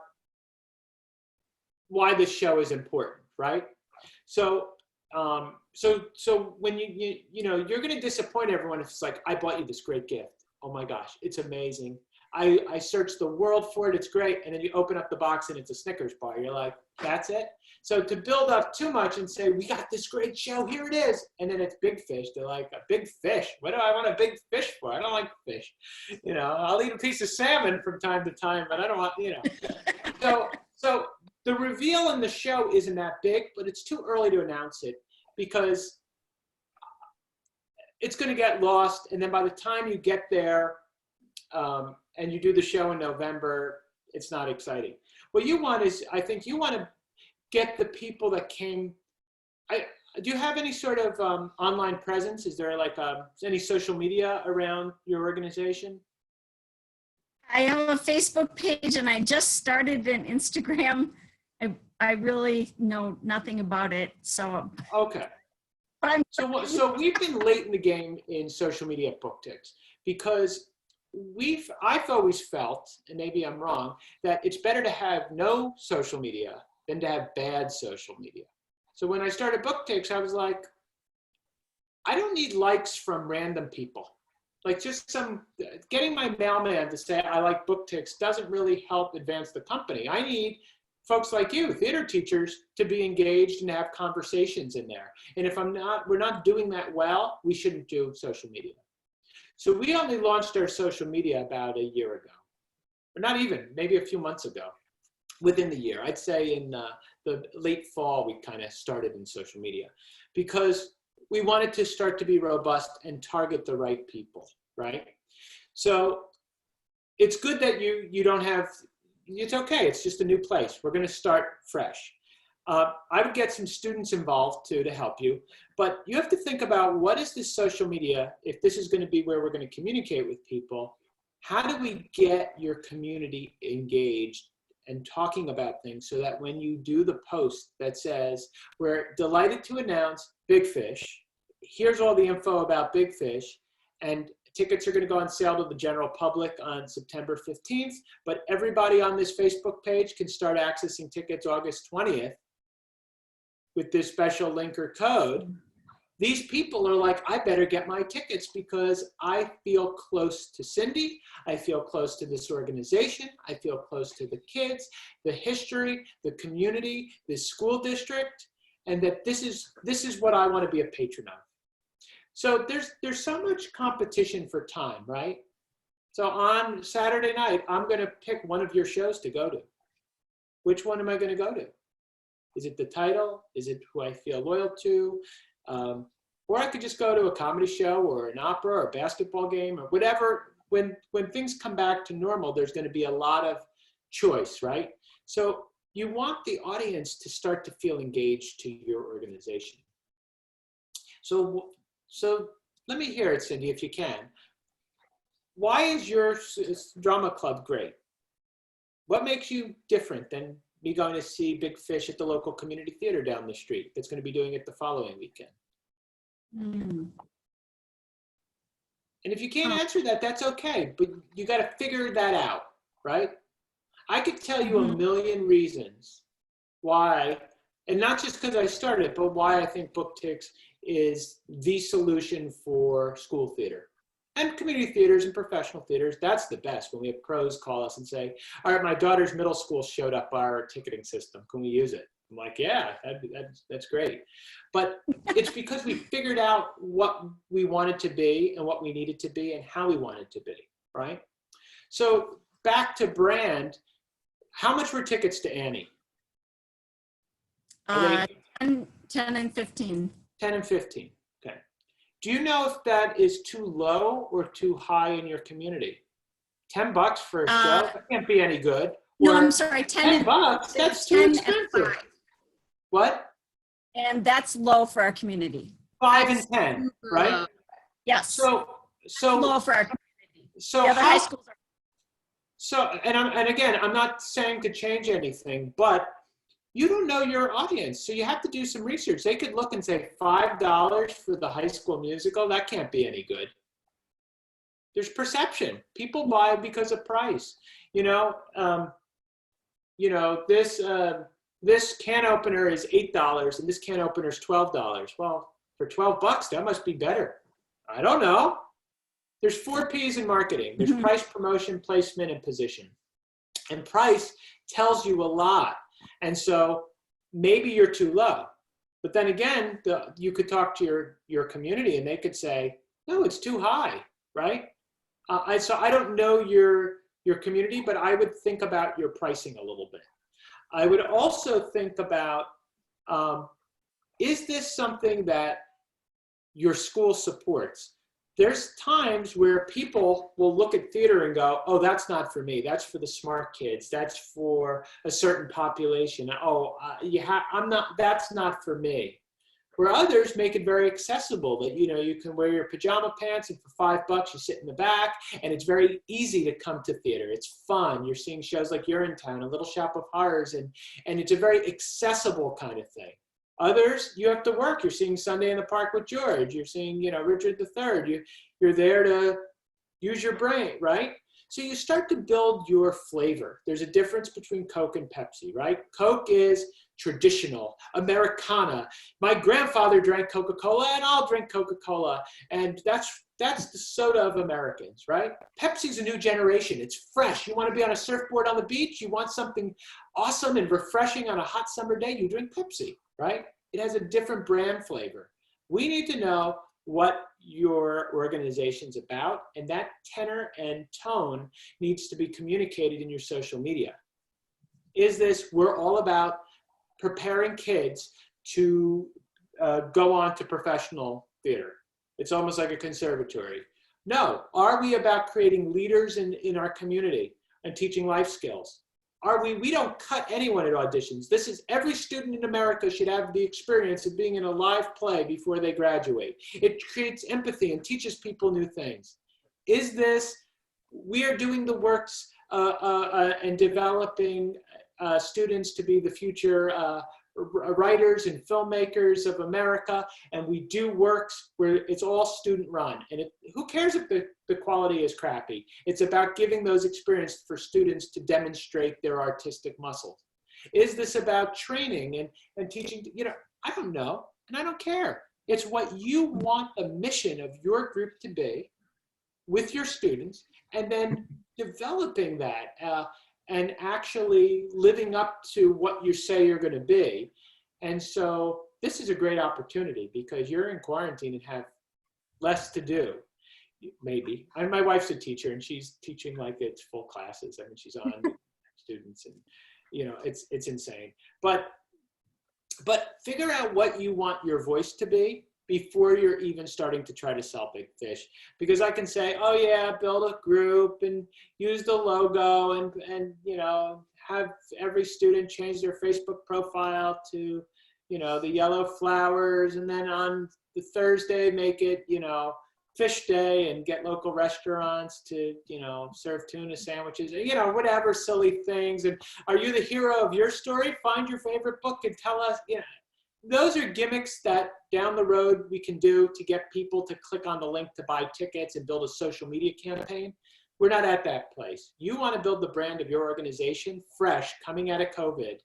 why the show is important, right? So when you're going to disappoint everyone if it's like, I bought you this great gift. Oh my gosh, it's amazing. I searched the world for it. It's great. And then you open up the box and it's a Snickers bar. You're like, that's it? So to build up too much and say, we got this great show, here it is. And then it's big fish. They're like, a big fish? What do I want a big fish for? I don't like fish. I'll eat a piece of salmon from time to time, but I don't want, So the reveal in the show isn't that big, but it's too early to announce it because it's going to get lost. And then by the time you get there and you do the show in November, it's not exciting. What you want is, I think you want to get the people that came. Do you have any sort of online presence? Is there like any social media around your organization? I have a Facebook page and I just started an Instagram. I really know nothing about it, so. Okay. But So we've been late in the game in social media at Book Ticks because I've always felt, and maybe I'm wrong, that it's better to have no social media than to have bad social media. So when I started Book Ticks, I was like, I don't need likes from random people. Like just getting my mailman to say I like Book Ticks doesn't really help advance the company. I need folks like you, theater teachers, to be engaged and have conversations in there. And if we're not doing that well, we shouldn't do social media. So we only launched our social media about a year ago, or not even, maybe a few months ago, within the year. I'd say in the late fall, we kind of started in social media because we wanted to start to be robust and target the right people, right? So it's good that you don't have, it's okay, it's just a new place. We're going to start fresh. I would get some students involved too to help you, but you have to think about what is this social media, if this is going to be where we're going to communicate with people, how do we get your community engaged and talking about things so that when you do the post that says, we're delighted to announce Big Fish, here's all the info about Big Fish, and tickets are going to go on sale to the general public on September 15th, but everybody on this Facebook page can start accessing tickets August 20th with this special link or code. These people are like, I better get my tickets because I feel close to Cindy. I feel close to this organization. I feel close to the kids, the history, the community, the school district, and that this is what I want to be a patron of. So there's so much competition for time, right? So on Saturday night, I'm going to pick one of your shows to go to. Which one am I going to go to? Is it the title? Is it who I feel loyal to? Or I could just go to a comedy show or an opera or a basketball game or whatever. When things come back to normal, there's going to be a lot of choice, right? So you want the audience to start to feel engaged to your organization. So let me hear it, Cindy, if you can. Why is your drama club great? What makes you different than me going to see Big Fish at the local community theater down the street that's going to be doing it the following weekend? And if you can't answer that, that's okay, but you got to figure that out, right? I could tell you a million reasons why, and not just because I started it, but why I think Book Ticks is the solution for school theater. And community theaters and professional theaters, that's the best. When we have pros call us and say, all right, my daughter's middle school showed up our ticketing system. Can we use it? I'm like, yeah, that's great. But it's because we figured out what we wanted to be and what we needed to be and how we wanted to be, right? So back to brand, how much were tickets to Annie? 10 and 15. 10 and 15, okay. Do you know if that is too low or too high in your community? $10 for a show? That can't be any good. No, Or I'm sorry, 10 $10, that's too 10 and expensive. 5. What? And that's low for our community. 5 and 10, right? Yes. So Low for our community. so The other high schools are. So, and again, I'm not saying to change anything, but you don't know your audience. So you have to do some research. They could look and say $5 for the high school musical. That can't be any good. There's perception. People buy because of price. This can opener is $8 and this can opener is $12. Well, for $12, that must be better. I don't know. There's 4 P's in marketing. There's price, promotion, placement, and position. And price tells you a lot. And so maybe you're too low. But then again, you could talk to your community and they could say, no, it's too high, right? So I don't know your community, but I would think about your pricing a little bit. I would also think about, is this something that your school supports? There's times where people will look at theater and go, oh, that's not for me. That's for the smart kids. That's for a certain population. Oh, that's not for me. Where others make it very accessible that, you can wear your pajama pants and for $5 you sit in the back and it's very easy to come to theater. It's fun. You're seeing shows like Urinetown, A Little Shop of Horrors, and it's a very accessible kind of thing. Others, you have to work. You're seeing Sunday in the Park with George. You're seeing, Richard III. You're there to use your brain, right? So you start to build your flavor. There's a difference between Coke and Pepsi, right? Coke is traditional, Americana. My grandfather drank Coca-Cola and I'll drink Coca-Cola. And that's the soda of Americans, right? Pepsi's a new generation. It's fresh. You want to be on a surfboard on the beach? You want something awesome and refreshing on a hot summer day? You drink Pepsi. Right? It has a different brand flavor. We need to know what your organization's about, and that tenor and tone needs to be communicated in your social media. We're all about preparing kids to go on to professional theater. It's almost like a conservatory. No, are we about creating leaders in our community and teaching life skills? We don't cut anyone at auditions. Every student in America should have the experience of being in a live play before they graduate. It creates empathy and teaches people new things. We are doing the works and developing students to be the future writers and filmmakers of America, and we do works where it's all student run. And who cares if the quality is crappy? It's about giving those experiences for students to demonstrate their artistic muscles. Is this about training and teaching? I don't know, and I don't care. It's what you want the mission of your group to be with your students, and then developing that and actually living up to what you say you're going to be. And so this is a great opportunity because you're in quarantine and have less to do, maybe. My wife's a teacher and she's teaching like it's full classes. I mean, she's on students and, it's insane. But figure out what you want your voice to be before you're even starting to try to sell Big Fish. Because I can say, oh yeah, build a group and use the logo and have every student change their Facebook profile to, the yellow flowers, and then on the Thursday make it, fish day and get local restaurants to, serve tuna sandwiches, whatever silly things. And are you the hero of your story? Find your favorite book and tell us, those are gimmicks that down the road we can do to get people to click on the link to buy tickets and build a social media campaign. We're not at that place. You want to build the brand of your organization fresh, coming out of COVID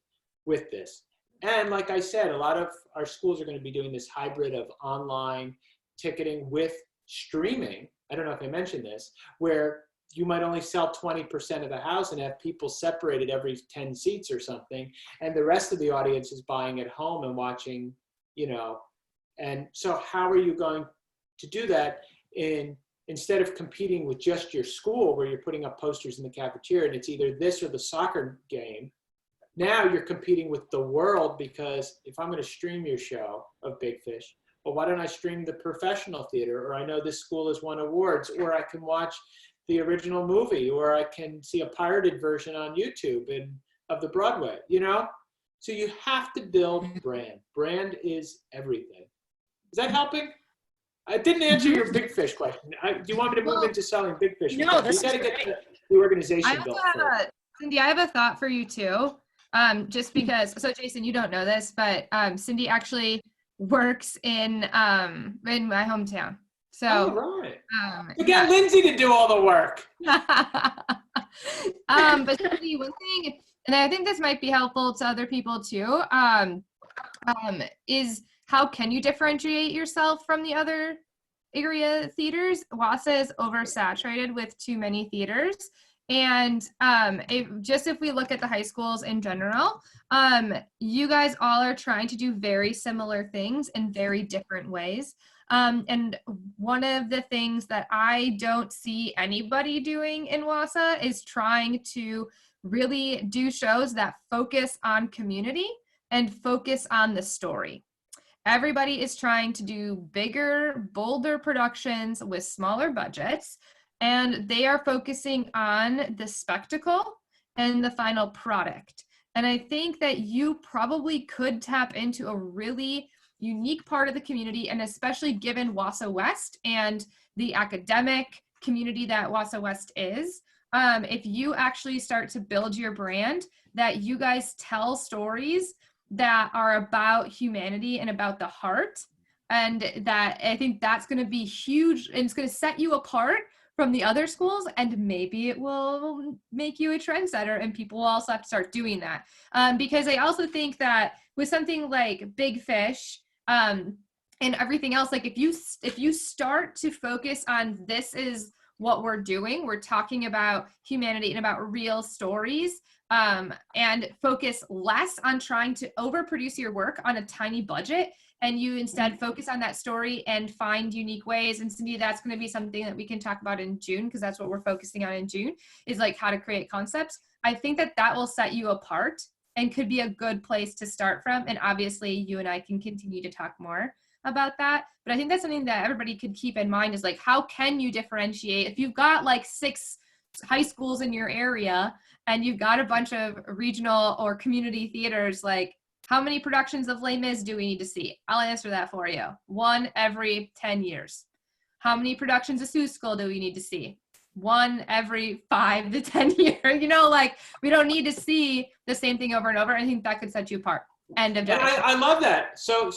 with this. And like I said, a lot of our schools are going to be doing this hybrid of online ticketing with streaming. I don't know if I mentioned this, where you might only sell 20% of the house and have people separated every 10 seats or something. And the rest of the audience is buying at home and watching, and so how are you going to do that instead of competing with just your school where you're putting up posters in the cafeteria and it's either this or the soccer game? Now you're competing with the world, because if I'm going to stream your show of Big Fish, well, why don't I stream the professional theater? Or I know this school has won awards, or I can watch the original movie, or I can see a pirated version on YouTube of the Broadway, you know? So you have to build brand. Brand is everything. Is that helping? I didn't answer your big fish question. Do you want me to move into selling big fish? No, this You got to is get great. the organization I also built have first. Cindy, I have a thought for you too. Just because, so Jason, you don't know this, but Cindy actually works in my hometown. So Oh, right. yeah. Get Lindsay to do all the work. But Cindy, one thing, and I think this might be helpful to other people too, is how can you differentiate yourself from the other area theaters? Wausau is oversaturated with too many theaters. And if we look at the high schools in general, you guys all are trying to do very similar things in very different ways. And one of the things that I don't see anybody doing in Wausau is trying to really do shows that focus on community and focus on the story. Everybody is trying to do bigger, bolder productions with smaller budgets, and they are focusing on the spectacle and the final product. And I think that you probably could tap into a really unique part of the community, and especially given Wausau West and the academic community that Wausau West is, if you actually start to build your brand, that you guys tell stories that are about humanity and about the heart, and that I think that's going to be huge, and it's going to set you apart from the other schools, and maybe it will make you a trendsetter, and people will also have to start doing that. Because I also think that with something like Big Fish and everything else, like if you start to focus on this is what we're doing, we're talking about humanity and about real stories, and focus less on trying to overproduce your work on a tiny budget, and you instead focus on that story and find unique ways. And Cindy, that's going to be something that we can talk about in June, because that's what we're focusing on in June, is like how to create concepts. I think that will set you apart and could be a good place to start from. And obviously you and I can continue to talk more about that. But I think that's something that everybody could keep in mind, is like, how can you differentiate? If you've got like 6 high schools in your area and you've got a bunch of regional or community theaters, like how many productions of Les Mis do we need to see? I'll answer that for you. 1 every 10 years. How many productions of Seussical do we need to see? 1 every 5 to 10 years. You know, like we don't need to see the same thing over and over. I think that could set you apart. End of discussion. I love that. So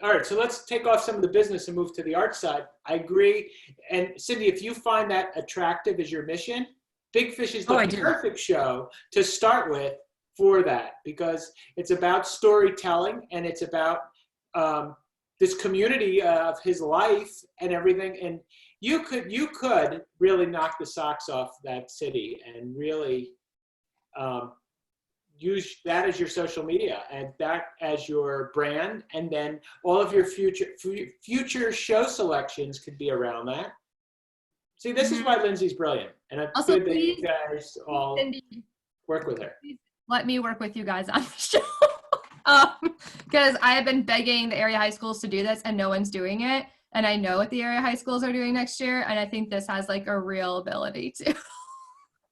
all right, so let's take off some of the business and move to the art side. I agree. And Cindy, if you find that attractive as your mission, Big Fish is the perfect show to start with for that, because it's about storytelling and it's about this community of his life and everything. And you could really knock the socks off that city and really use that as your social media and that as your brand, and then all of your future show selections could be around that. See, this is why Lindsay's brilliant, and it's also, good that you guys all Cindy, work with her. Let me work with you guys on the show, because I have been begging the area high schools to do this and no one's doing it, and I know what the area high schools are doing next year, and I think this has like a real ability to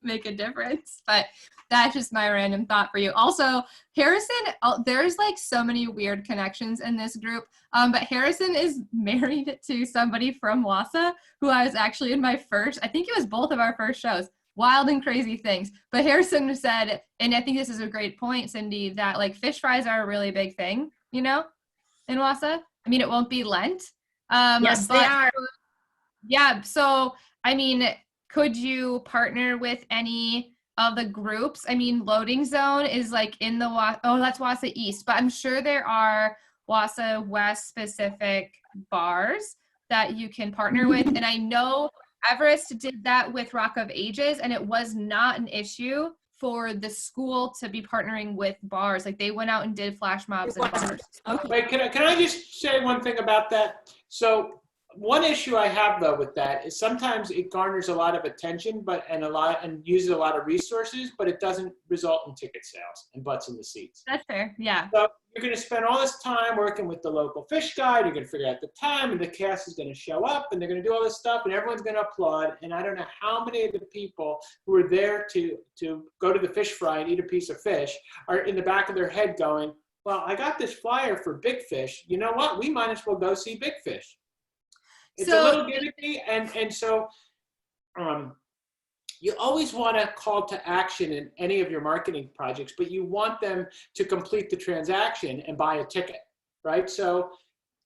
make a difference. But that's just my random thought for you. Also, Harrison, there's like so many weird connections in this group, but Harrison is married to somebody from Wausau who I was actually in my first, I think it was both of our first shows, wild and crazy things. But Harrison said, and I think this is a great point, Cindy, that like fish fries are a really big thing, you know, in Wausau. I mean, it won't be Lent. Yes, they are. Yeah, so, I mean, could you partner with any of the groups? I mean, Loading Zone is like in the that's Wausau East, but I'm sure there are Wausau West specific bars that you can partner with. And I know Everest did that with Rock of Ages, and it was not an issue for the school to be partnering with bars. Like they went out and did flash mobs and bars. Okay. Wait, can I just say one thing about that? So One issue I have though with that is sometimes it garners a lot of attention, and uses a lot of resources, but it doesn't result in ticket sales and butts in the seats. That's fair. Yeah. So you're going to spend all this time working with the local fish guide. You're going to figure out the time, and the cast is going to show up, and they're going to do all this stuff, and everyone's going to applaud. And I don't know how many of the people who are there to go to the fish fry and eat a piece of fish are in the back of their head going, well, I got this flyer for big fish. You know what? We might as well go see big fish. It's a little gimmicky, and so you always want a call to action in any of your marketing projects, but you want them to complete the transaction and buy a ticket, right? So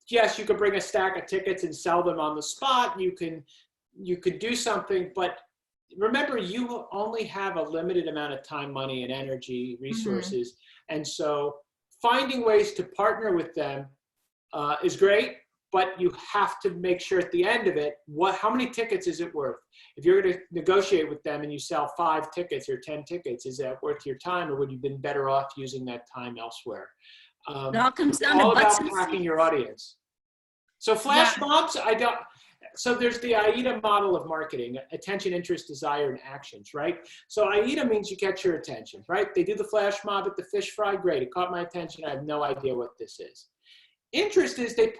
yes, you could bring a stack of tickets and sell them on the spot. You can do something, but remember, you only have a limited amount of time, money, and energy, resources. Mm-hmm. And so finding ways to partner with them is great. But you have to make sure at the end of it, how many tickets is it worth? If you're going to negotiate with them and you sell 5 tickets or 10 tickets, is that worth your time, or would you have been better off using that time elsewhere? It all comes down to about packing your audience. So flash mobs, so there's the AIDA model of marketing: attention, interest, desire, and actions, right? So AIDA means you get your attention, right? They do the flash mob at the fish fry. Great, it caught my attention. I have no idea what this is. Interest is they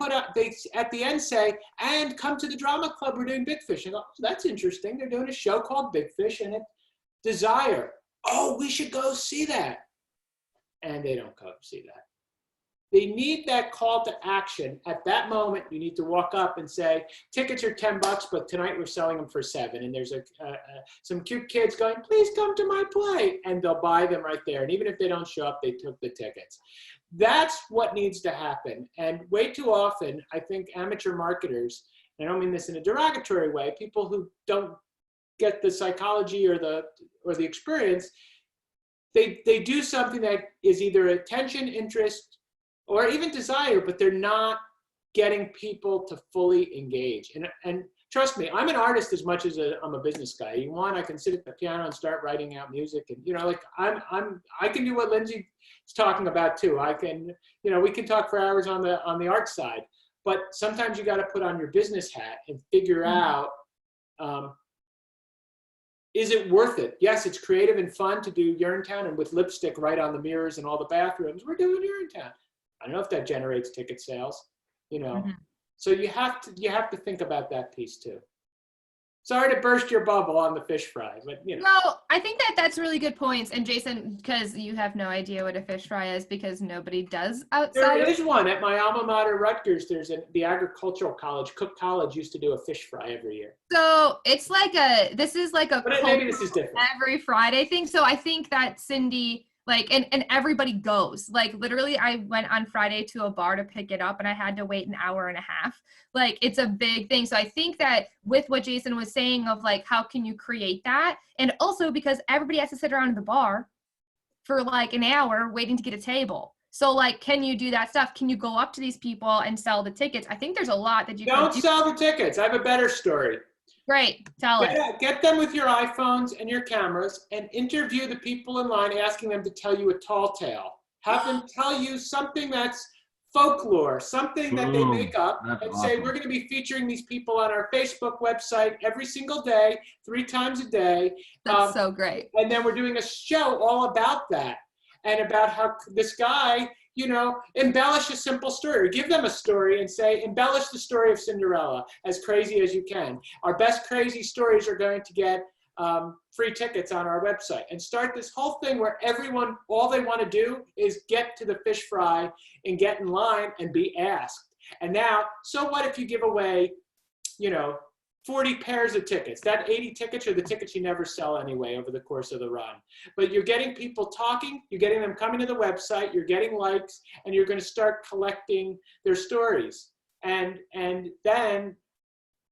at the end say, and come to the drama club, we're doing Big Fish. And go, oh, that's interesting. They're doing a show called Big Fish, and it's desire. Oh, we should go see that. And they don't go see that. They need that call to action. At that moment, you need to walk up and say, tickets are $10, but tonight we're selling them for $7. And there's some cute kids going, please come to my play. And they'll buy them right there. And even if they don't show up, they took the tickets. That's what needs to happen. And way too often, I think amateur marketers, and I don't mean this in a derogatory way, people who don't get the psychology or the experience, they do something that is either attention, interest, or even desire, but they're not getting people to fully engage. And trust me, I'm an artist as much as I'm a business guy. You want, I can sit at the piano and start writing out music, and like I can do what Lindsay's talking about too. I can, we can talk for hours on the art side, but sometimes you got to put on your business hat and figure out, is it worth it? Yes, it's creative and fun to do Urinetown, and with lipstick right on the mirrors and all the bathrooms, we're doing Urinetown. I don't know if that generates ticket sales, Mm-hmm. So you have to think about that piece too. Sorry to burst your bubble on the fish fry, but No, I think that's really good points. And Jason, because you have no idea what a fish fry is, because nobody does outside. There is one at my alma mater, Rutgers. There's the agricultural college, Cook College, used to do a fish fry every year. So it's like this is like but maybe this is different. Every Friday thing. So I think that Cindy, and everybody goes. Literally, I went on Friday to a bar to pick it up, and I had to wait an hour and a half. It's a big thing. So I think that with what Jason was saying of how can you create that? And also because everybody has to sit around in the bar for an hour waiting to get a table. So can you do that stuff? Can you go up to these people and sell the tickets? I think there's a lot that you don't sell the tickets. I have a better story. Great. Tell us. Get them with your iPhones and your cameras and interview the people in line, asking them to tell you a tall tale. Have them tell you something that's folklore, something that they make up, and say, we're going to be featuring these people on our Facebook website every single day, 3 times a day. That's so great. And then we're doing a show all about that, and about how this guy, embellish a simple story. Give them a story and say, embellish the story of Cinderella as crazy as you can. Our best crazy stories are going to get free tickets on our website, and start this whole thing where everyone, all they want to do is get to the fish fry and get in line and be asked. And now, so what if you give away, 40 pairs of tickets? That 80 tickets are the tickets you never sell anyway over the course of the run. But you're getting people talking, you're getting them coming to the website, you're getting likes, and you're going to start collecting their stories. And then,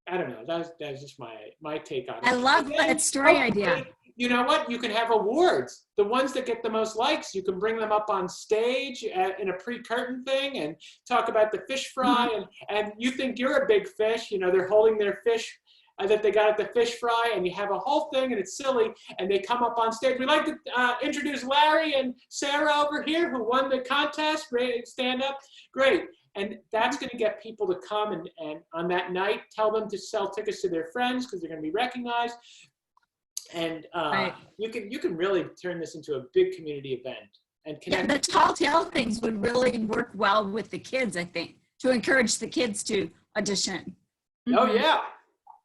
I don't know, that's just my take on it. I love that story idea. You know what? You can have awards. The ones that get the most likes, you can bring them up on stage in a pre-curtain thing and talk about the fish fry. And you think you're a big fish. They're holding their fish that they got at the fish fry, and you have a whole thing, and it's silly. And they come up on stage. We'd like to introduce Larry and Sarah over here, who won the contest. Stand up. Great. And that's going to get people to come and on that night, tell them to sell tickets to their friends because they're going to be recognized. And Right. you can really turn this into a big community event and Yeah, connect. the tall tale things would really work well with the kids, I think, to encourage the kids to audition. Oh, yeah.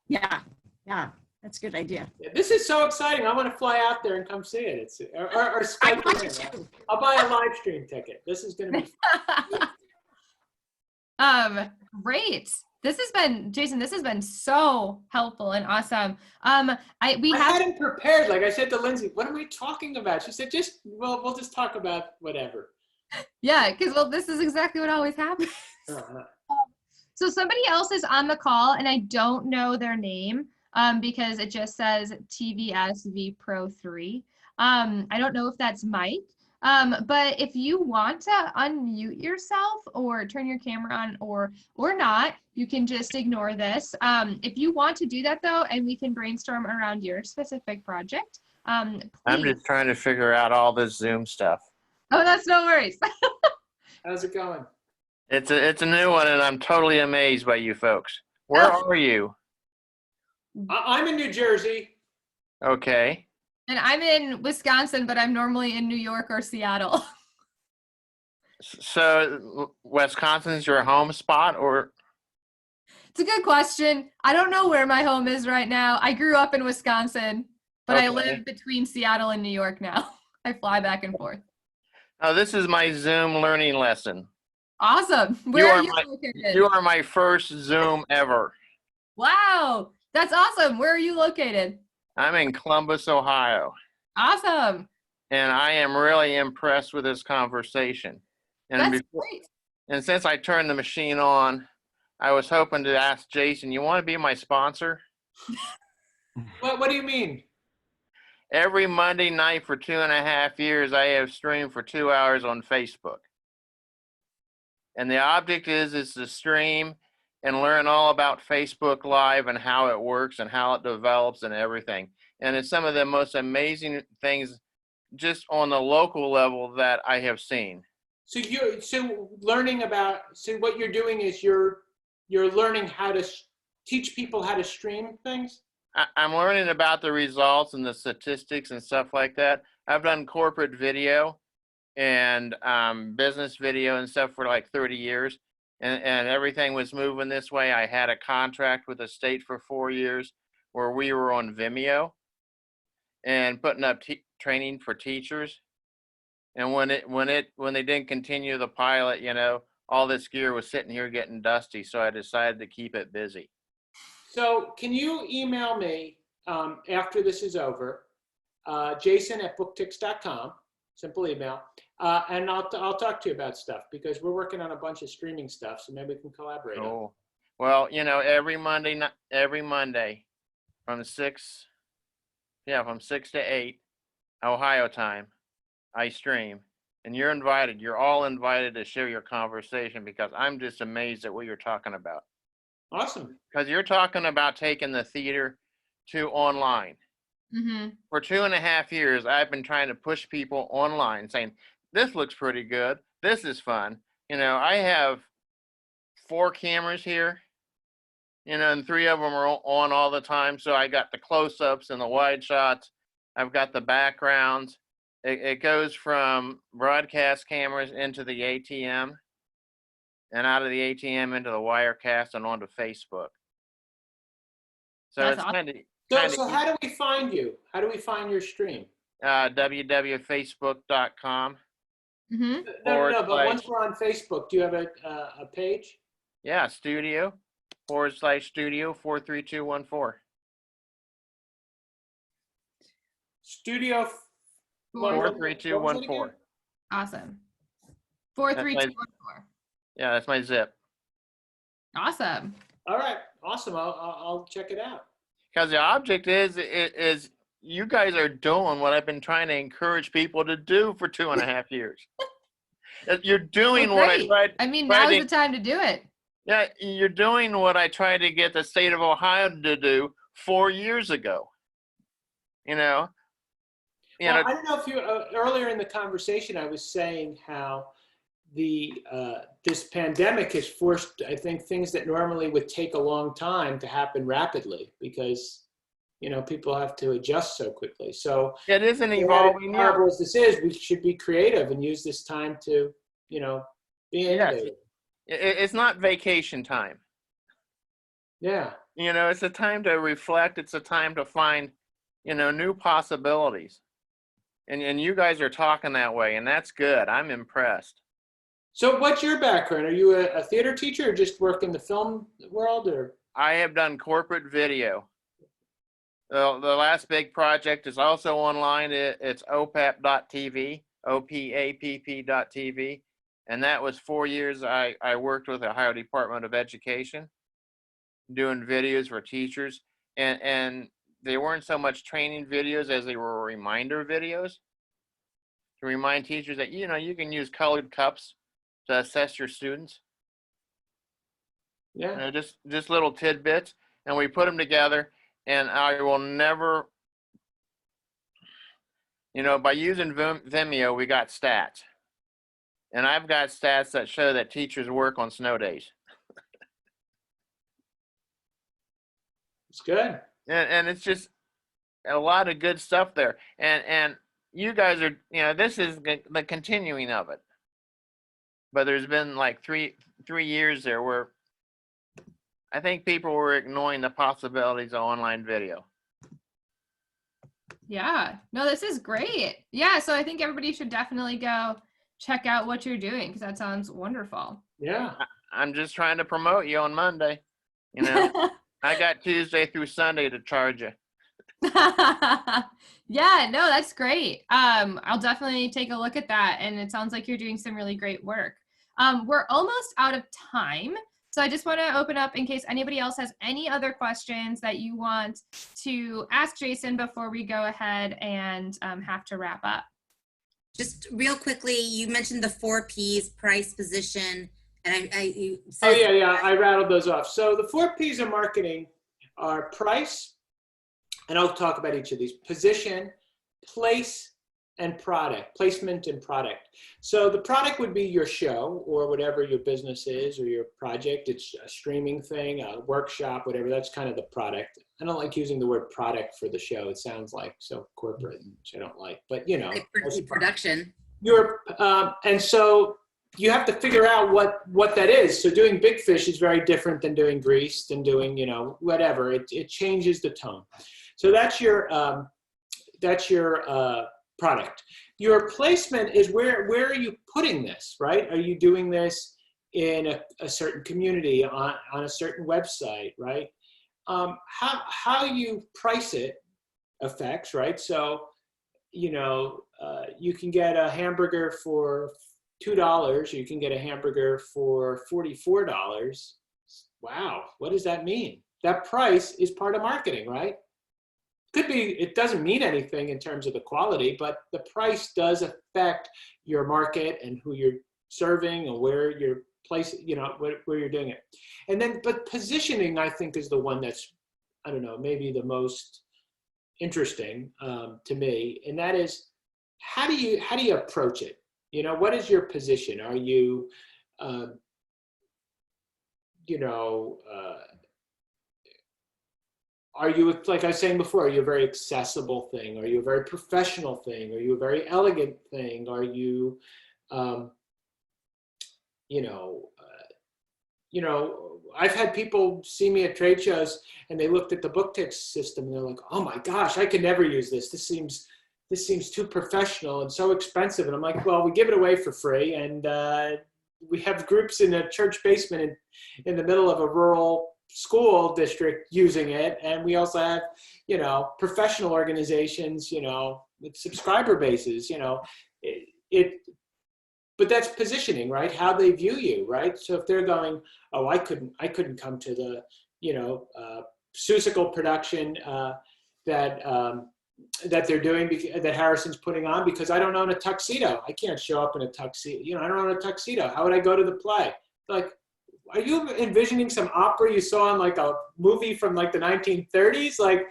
Yeah, yeah, that's a good idea. This is so exciting. I want to fly out there and come see it. It's or I Skype want it in. to too. I'll buy a live stream ticket. This is going to be Great. This has been, Jason, this has been so helpful and awesome. I hadn't prepared. Like I said to Lindsay, what am I talking about? She said, we'll just talk about whatever. Yeah, because this is exactly what always happens. Uh-huh. So somebody else is on the call and I don't know their name because it just says TVSV Pro 3. I don't know if that's Mike. But if you want to unmute yourself or turn your camera on or not, you can just ignore this. If you want to do that though, and we can brainstorm around your specific project, I'm please. just trying to figure out all this Zoom stuff. Oh, that's no worries. How's it going? It's a new one, and I'm totally amazed by you folks. Where are you? I'm in New Jersey. Okay. And I'm in Wisconsin, but I'm normally in New York or Seattle. So Wisconsin's your home spot, or? It's a good question. I don't know where my home is right now. I grew up in Wisconsin, but I Okay. live between Seattle and New York now. I fly back and forth. Oh, this is my Zoom learning lesson. Awesome. Where are you my, located? You are my first Zoom ever. Wow. That's awesome. Where are you located? I'm in Columbus, Ohio, Awesome. and I am really impressed with this conversation. And That's great. And since I turned the machine on, I was hoping to ask Jason, you want to be my sponsor? What do you mean? Every Monday night for 2.5 years, I have streamed for 2 hours on Facebook. And the object is to stream and learn all about Facebook Live and how it works and how it develops and everything. And it's some of the most amazing things just on the local level that I have seen. So what you're doing is you're learning how to teach people how to stream things? I'm learning about the results and the statistics and stuff like that. I've done corporate video and business video and stuff for like 30 years. And everything was moving this way. I had a contract with the state for 4 years where we were on Vimeo and putting up training for teachers. And when they didn't continue the pilot, all this gear was sitting here getting dusty. So I decided to keep it busy. So can you email me after this is over, jason@booktix.com, simple email, and I'll talk to you about stuff because we're working on a bunch of streaming stuff, so maybe we can collaborate. Oh, well, every Monday from 6 to 8 Ohio time, I stream, and you're invited. You're all invited to share your conversation because I'm just amazed at what you're talking about. Awesome. Because you're talking about taking the theater to online. Mm-hmm. For 2.5 years, I've been trying to push people online saying, this looks pretty good. This is fun. I have 4 cameras here, and 3 of them are on all the time. So I got the close-ups and the wide shots. I've got the backgrounds. It goes from broadcast cameras into the ATM and out of the ATM into the Wirecast and onto Facebook. So That's it's awesome. So how do we find you? How do we find your stream? www.facebook.com. Mm-hmm. No, but once we're on Facebook, do you have a page? Yeah, studio/studio 43214. Studio 43214. Awesome. 43214. Yeah, that's my zip. Awesome. All right, awesome. I'll check it out. Because the object is you guys are doing what I've been trying to encourage people to do for 2.5 years. You're doing what I tried. I mean, now's the time to do it. Yeah, you're doing what I tried to get the state of Ohio to do 4 years ago. I don't know if you earlier in the conversation I was saying how this pandemic has forced, I think, things that normally would take a long time to happen rapidly because, you know, people have to adjust so quickly. So It is an as evolving, yeah. horrible as this is, we should be creative and use this time to, you know, be innovative. It's not vacation time. Yeah. You know, it's a time to reflect. It's a time to find, you know, new possibilities. And you guys are talking that way, and that's good. I'm impressed. So what's your background? Are you a theater teacher or just work in the film world? Or I have done corporate video. The last big project is also online. It's opap.tv, OPAPP.tv. And that was 4 years I worked with the Ohio Department of Education, doing videos for teachers. And they weren't so much training videos as they were reminder videos to remind teachers that, you know, you can use colored cups to assess your students. yeah. You know, just little tidbits, and we put them together, and I will never, you know, by using Vimeo, we got stats. And I've got stats that show that teachers work on snow days. It's good. And it's just a lot of good stuff there. And you guys are, you know, this is the continuing of it. But there's been like three years there where I think people were ignoring the possibilities of online video. Yeah, no, this is great. Yeah, so I think everybody should definitely go check out what you're doing because that sounds wonderful. Yeah. I'm just trying to promote you on Monday. You know, I got Tuesday through Sunday to charge you. Yeah, no, that's great. I'll definitely take a look at that. And it sounds like you're doing some really great work. We're almost out of time. So I just want to open up in case anybody else has any other questions that you want to ask Jason before we go ahead and have to wrap up. Just real quickly, you mentioned the 4 Ps: price, position, and you Oh, said, yeah, I rattled those off. So the 4 Ps of marketing are price, and I'll talk about each of these: position, place, and product, placement and product. So the product would be your show or whatever your business is or your project. It's a streaming thing, a workshop, whatever. That's kind of the product. I don't like using the word product for the show. It sounds like so corporate, which I don't like, but you know. production. And so you have to figure out what that is. So doing Big Fish is very different than doing Greased and doing, you know, whatever. It changes the tone. So that's your product. Your placement is where are you putting this, right? Are you doing this in a certain community on a certain website, right? How you price it affects, right? So, you know, you can get a hamburger for $2. You can get a hamburger for $44. Wow, what does that mean? That price is part of marketing, right? Could be, it doesn't mean anything in terms of the quality, but the price does affect your market and who you're serving and where you're placing, you know, where you're doing it. And then, but positioning, I think, is the one that's, I don't know, maybe the most interesting to me. And that is, how do you approach it? You know, what is your position? Are you, you know, are you, like I was saying before, are you a very accessible thing? Are you a very professional thing? Are you a very elegant thing? Are you, you know, I've had people see me at trade shows and they looked at the book text system and they're like, oh my gosh, I could never use this. This seems too professional and so expensive. And I'm like, well, we give it away for free. And we have groups in a church basement in the middle of a rural school district using it, and we also have, you know, professional organizations, you know, with subscriber bases, you know, but that's positioning, right? How they view you, right? So if they're going, oh, I couldn't come to the, you know, Seussical production that they're doing, that Harrison's putting on, because I don't own a tuxedo. I can't show up in a tuxedo. You know, I don't own a tuxedo. How would I go to the play? Like, are you envisioning some opera you saw in like a movie from like the 1930s? Like,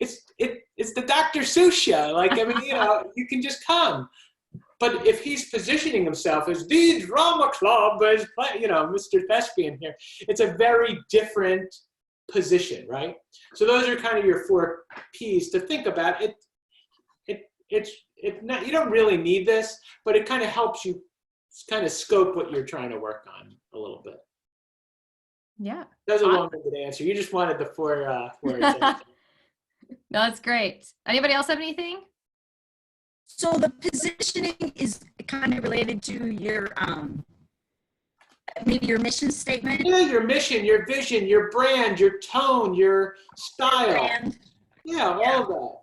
it's the Dr. Seuss show. Like, I mean, you know, you can just come. But if he's positioning himself as the drama club, as Mr. Thespian here, it's a very different position, right? So those are kind of your 4 P's to think about. It's not, you don't really need this, but it kind of helps you kind of scope what you're trying to work on a little bit. Yeah. That was a long-winded answer. You just wanted the 4 examples. No, that's great. Anybody else have anything? So the positioning is kind of related to your, maybe your mission statement. Yeah, your mission, your vision, your brand, your tone, your style. Brand. Yeah, all of that.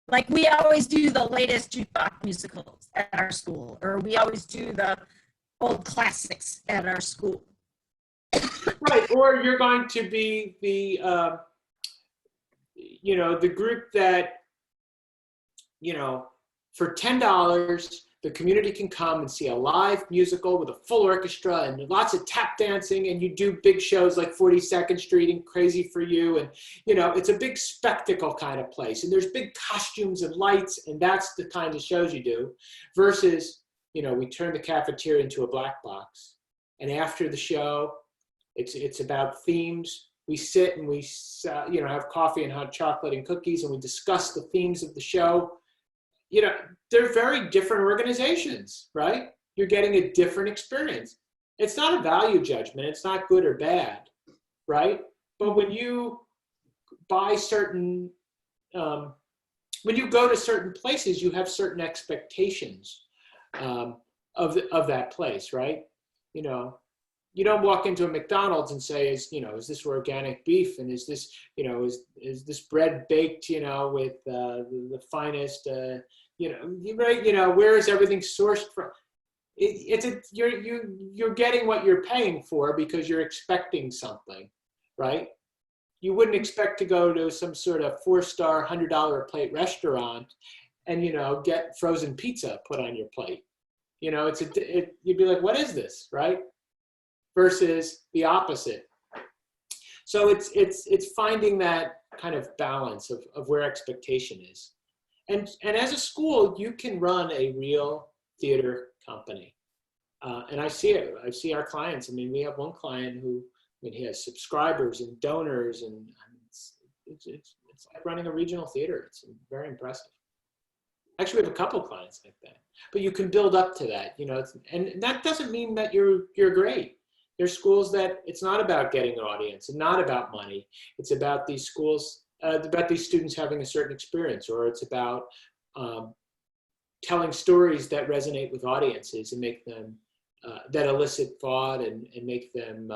Like we always do the latest jukebox musicals at our school, or we always do the old classics at our school. Right, or you're going to be the, the group that, for $10, the community can come and see a live musical with a full orchestra and lots of tap dancing, and you do big shows like 42nd Street and Crazy for You, and it's a big spectacle kind of place, and there's big costumes and lights, and that's the kind of shows you do. Versus, we turn the cafeteria into a black box, and after the show, it's about themes. We sit and we have coffee and hot chocolate and cookies, and we discuss the themes of the show. They're very different organizations, right? You're getting a different experience. It's not a value judgment. It's not good or bad, right? But when you buy certain, when you go to certain places, you have certain expectations of that place, right? You don't walk into a McDonald's and say, is this organic beef? And is this, is this bread baked, with the finest, where is everything sourced from? You're getting what you're paying for because you're expecting something, right? You wouldn't expect to go to some sort of 4-star, $100 a plate restaurant and, get frozen pizza put on your plate. You'd be like, what is this, right? Versus the opposite. So it's finding that kind of balance of where expectation is. And as a school, you can run a real theater company. And I see it. I see our clients. We have one client who, he has subscribers and donors, and it's like running a regional theater. It's very impressive. Actually, we have a couple clients like that. But you can build up to that, and that doesn't mean that you're great. There's schools that it's not about getting an audience and not about money. It's about these schools, about these students having a certain experience, or it's about telling stories that resonate with audiences and make them, that elicit thought and make them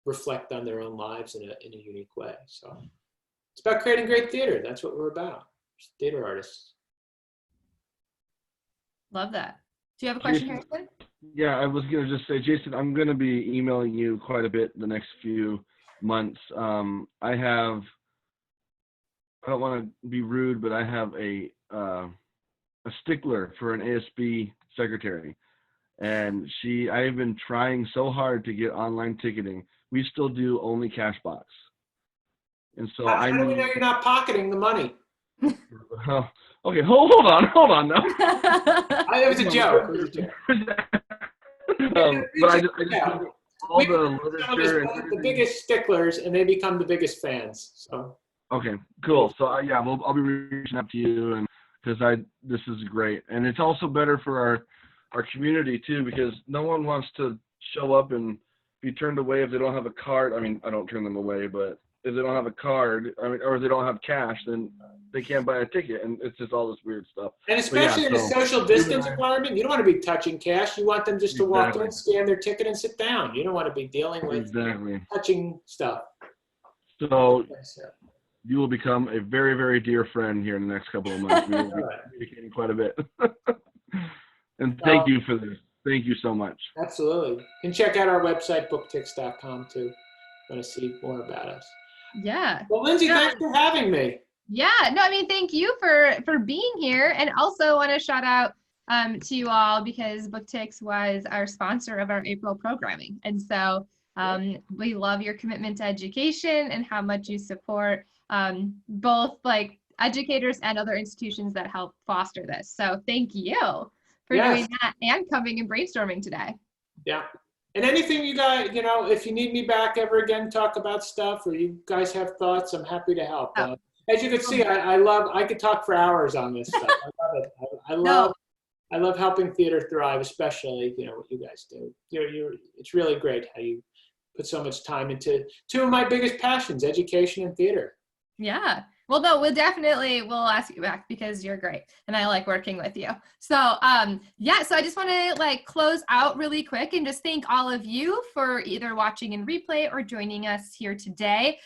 reflect on their own lives in a unique way. So it's about creating great theater. That's what we're about. Theater artists. Love that. Do you have a question, Harrison? Yeah, I was going to just say, Jason, I'm going to be emailing you quite a bit the next few months. I don't want to be rude, but I have a stickler for an ASB secretary. And I have been trying so hard to get online ticketing. We still do only cash box. And so How do we know you're not pocketing the money? Okay, hold on now. It was a joke. But I just all the literature and the biggest sticklers, and they become the biggest fans. So okay, cool. So I'll be reaching out to you, and because this is great, and it's also better for our community too, because no one wants to show up and be turned away if they don't have a card. I don't turn them away, but if they don't have a card, or if they don't have cash, then they can't buy a ticket, and it's just all this weird stuff. And especially in a social distance environment, you don't want to be touching cash. You want them just to walk in, scan their ticket, and sit down. You don't want to be dealing with touching stuff. So you will become a very, very dear friend here in the next couple of months. We will be communicating quite a bit. And thank you for this. Thank you so much. Absolutely. You can check out our website, booktix.com, too. If you want to see more about us. Yeah. Well, Lindsay, thanks for having me. Yeah, no, thank you for being here, and also want to shout out to you all because BookTix was our sponsor of our April programming, and so we love your commitment to education and how much you support both like educators and other institutions that help foster this. So thank you for Yes. doing that and coming and brainstorming today. Yeah. And anything you guys, if you need me back ever again, talk about stuff, or you guys have thoughts, I'm happy to help. Oh. As you can see, I could talk for hours on this stuff. I love it. I love helping theater thrive, especially, what you guys do. It's really great how you put so much time into two of my biggest passions, education and theater. Yeah. Well, no, we'll ask you back because you're great and I like working with you. So, yeah, so I just want to close out really quick and just thank all of you for either watching in replay or joining us here today.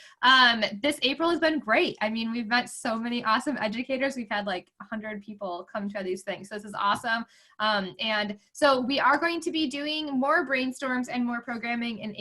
This April has been great. I mean, we've met so many awesome educators. We've had 100 people come to these things. So this is awesome. And so we are going to be doing more brainstorms and more programming in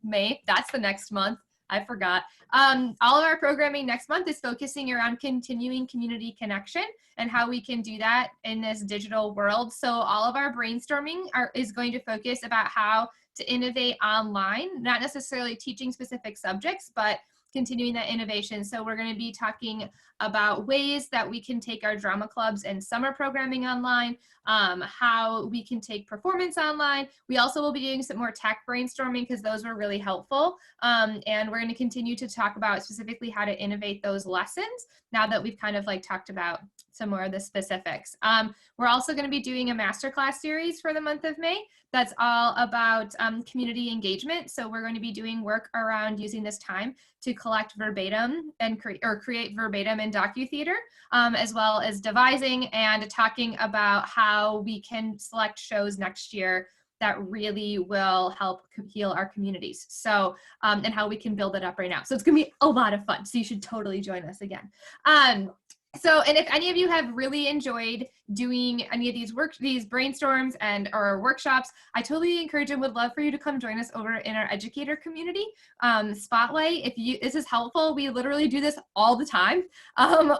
May. That's the next month. I forgot. All of our programming next month is focusing around continuing community connection and how we can do that in this digital world. So all of our brainstorming is going to focus about how to innovate online, not necessarily teaching specific subjects, but continuing that innovation. So we're going to be talking about ways that we can take our drama clubs and summer programming online, how we can take performance online. We also will be doing some more tech brainstorming because those were really helpful. And we're going to continue to talk about specifically how to innovate those lessons now that we've kind of talked about some more of the specifics. We're also going to be doing a masterclass series for the month of May that's all about community engagement. So we're going to be doing work around using this time to collect verbatim and create verbatim in docu-theater, as well as devising and talking about how we can select shows next year that really will help heal our communities. So, and how we can build it up right now. So it's gonna be a lot of fun. So you should totally join us again. So, and if any of you have really enjoyed doing any of these brainstorms or workshops, I totally encourage and would love for you to come join us over in our educator community spotlight. This is helpful. We literally do this all the time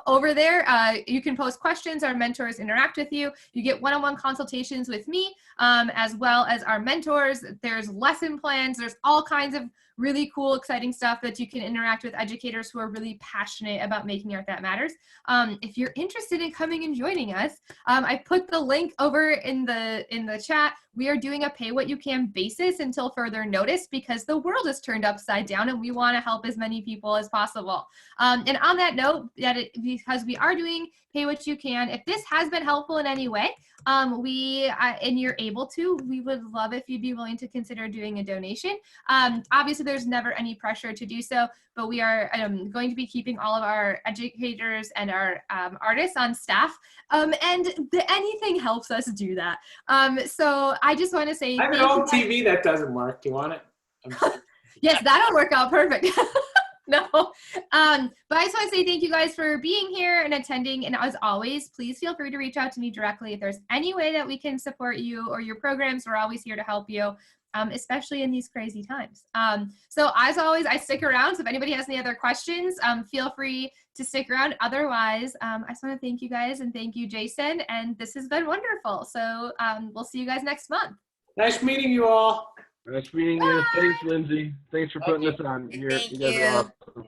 over there. You can post questions. Our mentors interact with you. You get one-on-one consultations with me, as well as our mentors. There's lesson plans. There's all kinds of really cool, exciting stuff that you can interact with educators who are really passionate about making art that matters. If you're interested in coming and joining us, I put the link over in the chat. We are doing a pay what you can basis until further notice because the world is turned upside down and we want to help as many people as possible. And on that note, because we are doing pay what you can, if this has been helpful in any way, and you're able to, we would love if you'd be willing to consider doing a donation. Obviously, there's never any pressure to do so, but we are going to be keeping all of our educators and our artists on staff, and anything helps us do that. So I just want to say, I have an old TV that doesn't work. Do you want it? Yes, that'll work out perfect. No, but I just want to say thank you guys for being here and attending. And as always, please feel free to reach out to me directly if there's any way that we can support you or your programs. We're always here to help you, especially in these crazy times. So as always, I stick around. So if anybody has any other questions, feel free to stick around. Otherwise, I just want to thank you guys and thank you, Jason. And this has been wonderful. So we'll see you guys next month. Nice meeting you all. Nice meeting you. Thanks, Lindsay. Thanks for putting this on. Thank You guys are awesome.